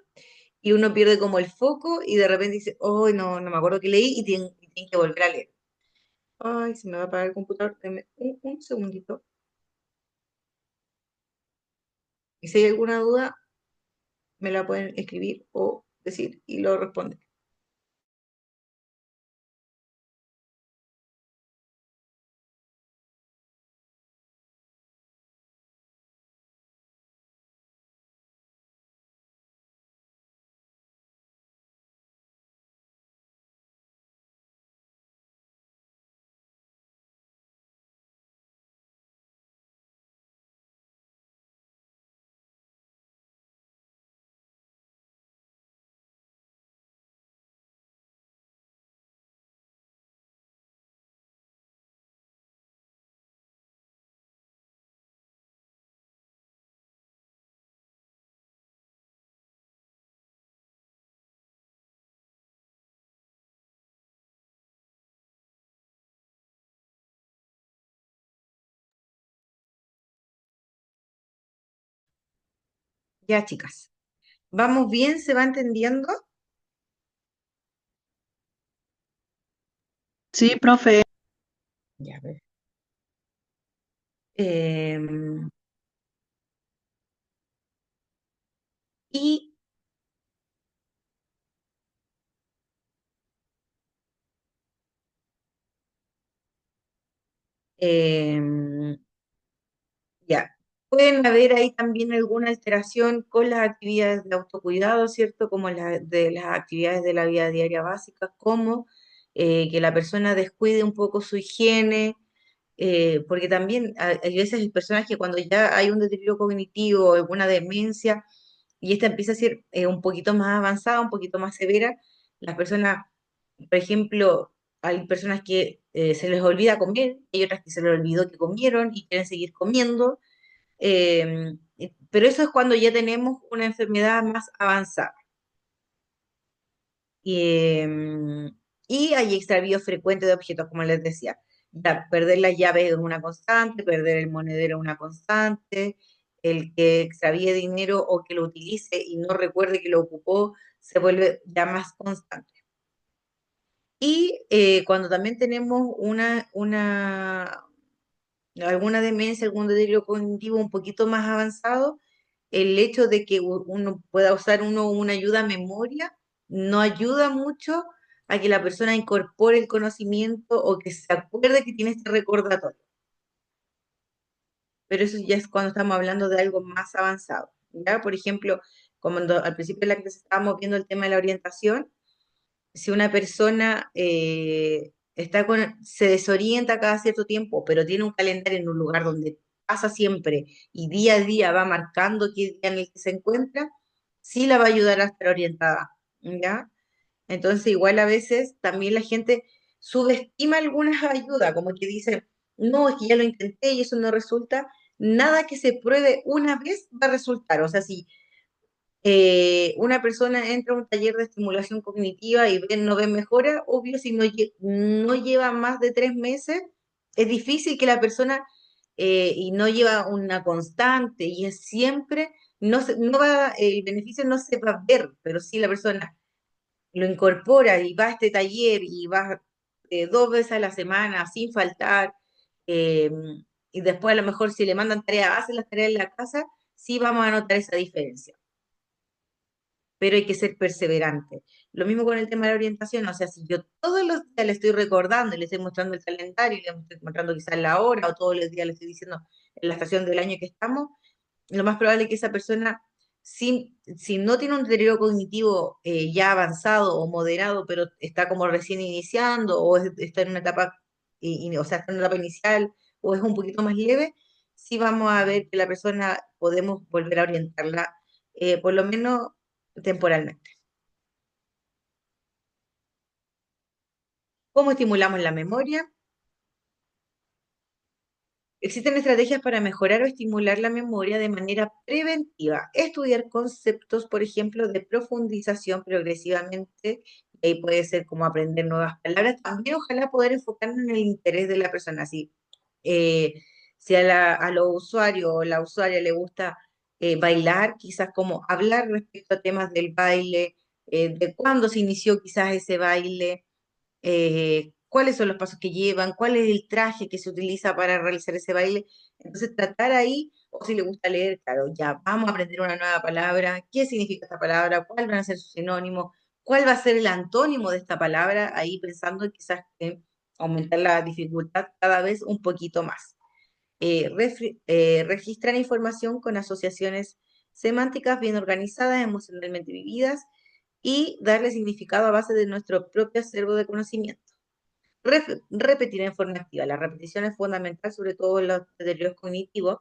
Y uno pierde como el foco y de repente dice, oh, no, no me acuerdo qué leí y tienen que volver a leer. Ay, se me va a apagar el computador. Deme un segundito. Y si hay alguna duda, me la pueden escribir o decir y lo respondo. Ya, chicas. ¿Vamos bien? ¿Se va entendiendo? Sí, profe. Ya, a ver. Em, y em, ya, pueden haber ahí también alguna alteración con las actividades de autocuidado, ¿cierto? Como de las actividades de la vida diaria básicas, como que la persona descuide un poco su higiene, porque también hay veces hay personas que cuando ya hay un deterioro cognitivo o alguna demencia y esta empieza a ser un poquito más avanzada, un poquito más severa, las personas, por ejemplo, hay personas que se les olvida comer, hay otras que se les olvidó que comieron y quieren seguir comiendo, pero eso es cuando ya tenemos una enfermedad más avanzada. Y, y hay extravíos frecuentes de objetos, como les decía. Ya, perder las llaves es una constante, perder el monedero es una constante, el que extravíe dinero o que lo utilice y no recuerde que lo ocupó se vuelve ya más constante. Y cuando también tenemos alguna demencia, algún deterioro cognitivo un poquito más avanzado, el hecho de que uno pueda usar una ayuda a memoria no ayuda mucho a que la persona incorpore el conocimiento o que se acuerde que tiene este recordatorio. Pero eso ya es cuando estamos hablando de algo más avanzado. ¿Ya? Por ejemplo, cuando al principio de la clase estábamos viendo el tema de la orientación, si una persona se desorienta cada cierto tiempo, pero tiene un calendario en un lugar donde pasa siempre y día a día va marcando qué día en el que se encuentra, sí la va a ayudar a estar orientada, ¿ya? Entonces, igual a veces también la gente subestima algunas ayudas, como que dice, no, es que ya lo intenté y eso no resulta. Nada que se pruebe una vez va a resultar. O sea, si una persona entra a un taller de estimulación cognitiva y no ve mejora, obvio, si no lleva más de 3 meses, es difícil que la persona y no lleva una constante y es siempre, no va, el beneficio no se va a ver, pero si la persona lo incorpora y va a este taller y va 2 veces a la semana sin faltar, eh, y después a lo mejor si le mandan tareas, hace las tareas en la casa, sí vamos a notar esa diferencia, pero hay que ser perseverante. Lo mismo con el tema de la orientación, o sea, si yo todos los días le estoy recordando, y le estoy mostrando el calendario, le estoy mostrando quizás la hora, o todos los días le estoy diciendo en la estación del año que estamos, lo más probable es que esa persona, si no tiene un deterioro cognitivo ya avanzado o moderado, pero está como recién iniciando, o está en una etapa, o sea, está en una etapa inicial, o es un poquito más leve, sí vamos a ver que la persona podemos volver a orientarla, por lo menos temporalmente. ¿Cómo estimulamos la memoria? Existen estrategias para mejorar o estimular la memoria de manera preventiva. Estudiar conceptos, por ejemplo, de profundización progresivamente. Y ahí puede ser como aprender nuevas palabras. También ojalá poder enfocarnos en el interés de la persona. Eh, si a los usuarios o la usuaria le gusta bailar, quizás como hablar respecto a temas del baile, de cuándo se inició quizás ese baile, cuáles son los pasos que llevan, cuál es el traje que se utiliza para realizar ese baile. Entonces, tratar ahí, o si le gusta leer, claro, ya vamos a aprender una nueva palabra, qué significa esta palabra, cuál van a ser sus sinónimos, cuál va a ser el antónimo de esta palabra, ahí pensando quizás en aumentar la dificultad cada vez un poquito más. Registrar información con asociaciones semánticas bien organizadas, emocionalmente vividas y darle significado a base de nuestro propio acervo de conocimiento. Repetir en forma activa. La repetición es fundamental, sobre todo en los deterioros cognitivos.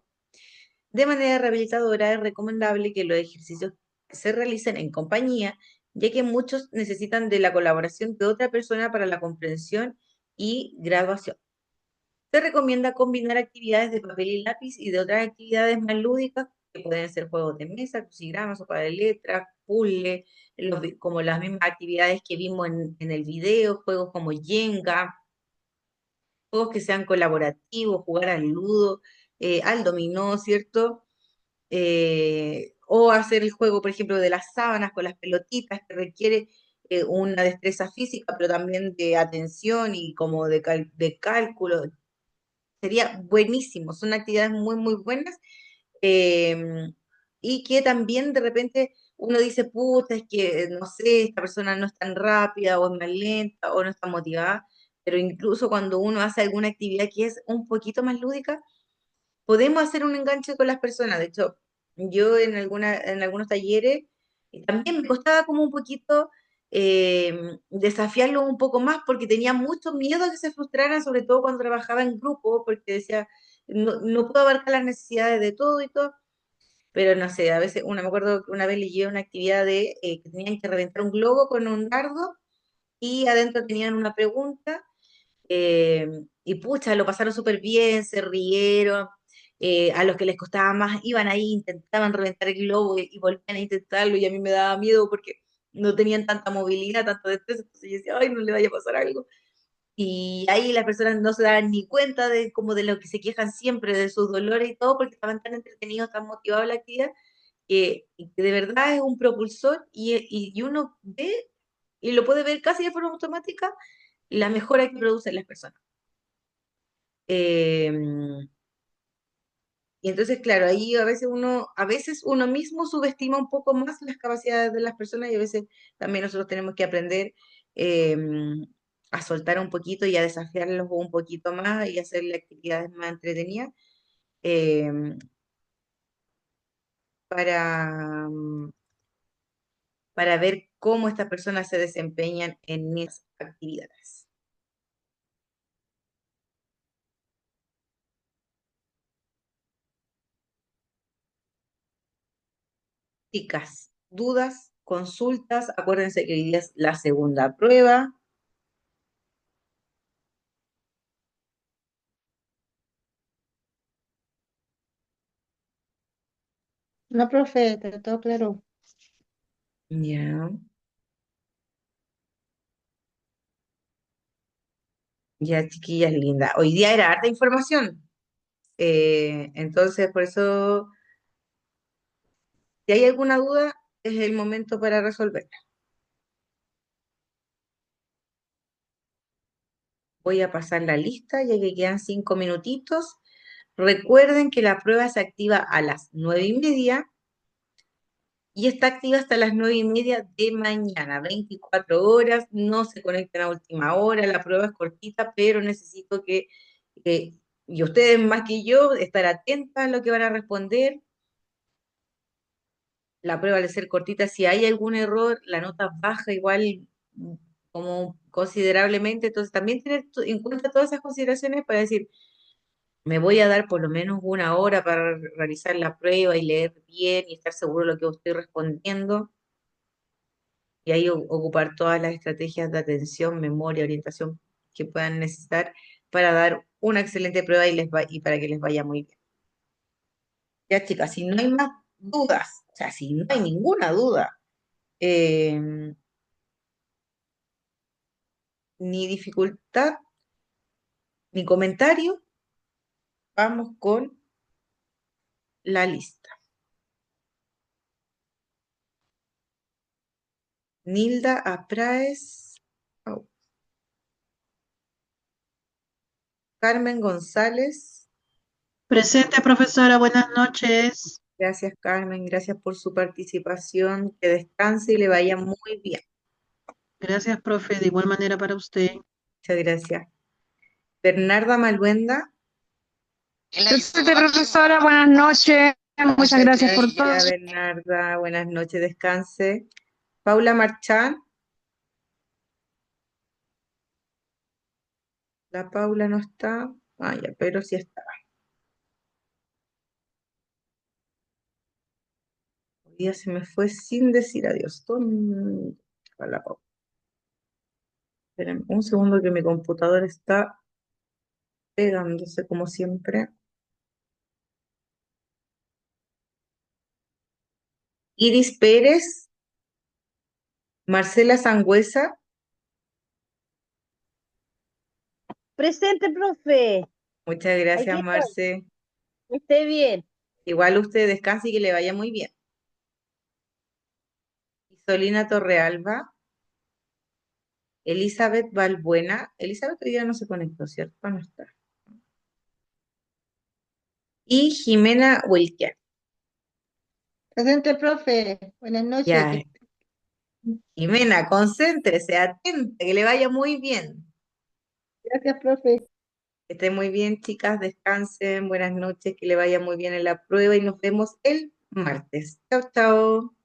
De manera rehabilitadora es recomendable que los ejercicios se realicen en compañía, ya que muchos necesitan de la colaboración de otra persona para la comprensión y graduación. Se recomienda combinar actividades de papel y lápiz y de otras actividades más lúdicas, que pueden ser juegos de mesa, crucigramas, sopa de letras, puzzle, como las mismas actividades que vimos en el video, juegos como Jenga, juegos que sean colaborativos, jugar al ludo, al dominó, ¿cierto? o hacer el juego, por ejemplo, de las sábanas con las pelotitas, que requiere una destreza física, pero también de atención y como de cálculo. Sería buenísimo, son actividades muy, muy buenas, eh, y que también de repente uno dice, puta, es que, no sé, esta persona no es tan rápida o es más lenta o no está motivada, pero incluso cuando uno hace alguna actividad que es un poquito más lúdica, podemos hacer un enganche con las personas. De hecho, yo en algunos talleres también me costaba como un poquito desafiarlo un poco más porque tenía mucho miedo a que se frustraran, sobre todo cuando trabajaba en grupo, porque decía, no, no puedo abarcar las necesidades de todo y todo. Pero no sé, a veces, me acuerdo que una vez le llevé una actividad de que tenían que reventar un globo con un dardo y adentro tenían una pregunta, y pucha, lo pasaron súper bien, se rieron. A los que les costaba más iban ahí, intentaban reventar el globo y volvían a intentarlo, y a mí me daba miedo porque no tenían tanta movilidad, tanto destreza, entonces yo decía, ay, no le vaya a pasar algo. Y ahí las personas no se daban ni cuenta de como de lo que se quejan siempre, de sus dolores y todo, porque estaban tan entretenidos, tan motivados en la actividad, que de verdad es un propulsor, y uno ve y lo puede ver casi de forma automática la mejora que producen las personas. Eh, y entonces, claro, ahí a veces uno mismo subestima un poco más las capacidades de las personas, y a veces también nosotros tenemos que aprender eh, a soltar un poquito y a desafiarlos un poquito más y hacerle actividades más entretenidas, eh, para, para ver cómo estas personas se desempeñan en esas actividades. Chicas, dudas, consultas, acuérdense que hoy día es la segunda prueba. No, profe, está todo claro. Ya, ya, chiquillas lindas. Hoy día era harta información. Entonces, por eso, si hay alguna duda, es el momento para resolverla. Voy a pasar la lista, ya que quedan 5 minutitos. Recuerden que la prueba se activa a las 9:30 y está activa hasta las 9:30 de mañana, 24 horas. No se conecten a última hora, la prueba es cortita, pero necesito que, y ustedes más que yo, estar atentas a lo que van a responder. La prueba al ser cortita, si hay algún error, la nota baja igual, como considerablemente. Entonces también tener en cuenta todas esas consideraciones para decir, me voy a dar por lo menos una hora para realizar la prueba y leer bien y estar seguro de lo que estoy respondiendo, y ahí ocupar todas las estrategias de atención, memoria, orientación que puedan necesitar para dar una excelente prueba y para que les vaya muy bien. Ya, chicas, si no hay más dudas, o sea, si no hay ninguna duda, eh, ni dificultad, ni comentario, vamos con la lista. Nilda Apraez, oh, Carmen González. Presente, profesora, buenas noches. Gracias, Carmen, gracias por su participación. Que descanse y le vaya muy bien. Gracias, profe, de igual manera para usted. Muchas gracias. Bernarda Maluenda. Presente, profesora, buenas noches. Muchas gracias por todo. Hola, Bernarda, buenas noches, descanse. Paula Marchán. La Paula no está. Ah, ya, pero sí está. Hoy día se me fue sin decir adiós. A la Paula. Esperen un segundo que mi computadora está pegándose como siempre. Iris Pérez, Marcela Sangüesa. Presente, profe. Muchas Aquí gracias, estoy. Marce. Que esté bien. Igual usted descanse y que le vaya muy bien. Solina Torrealba, Elizabeth Valbuena. Elizabeth hoy día no se conectó, ¿cierto? No está. Y Jimena Wilker. Presente, profe. Buenas noches. Ya, Jimena, concéntrese, atenta, que le vaya muy bien. Gracias, profe. Que esté muy bien, chicas, descansen, buenas noches, que le vaya muy bien en la prueba y nos vemos el martes. Chao, chao.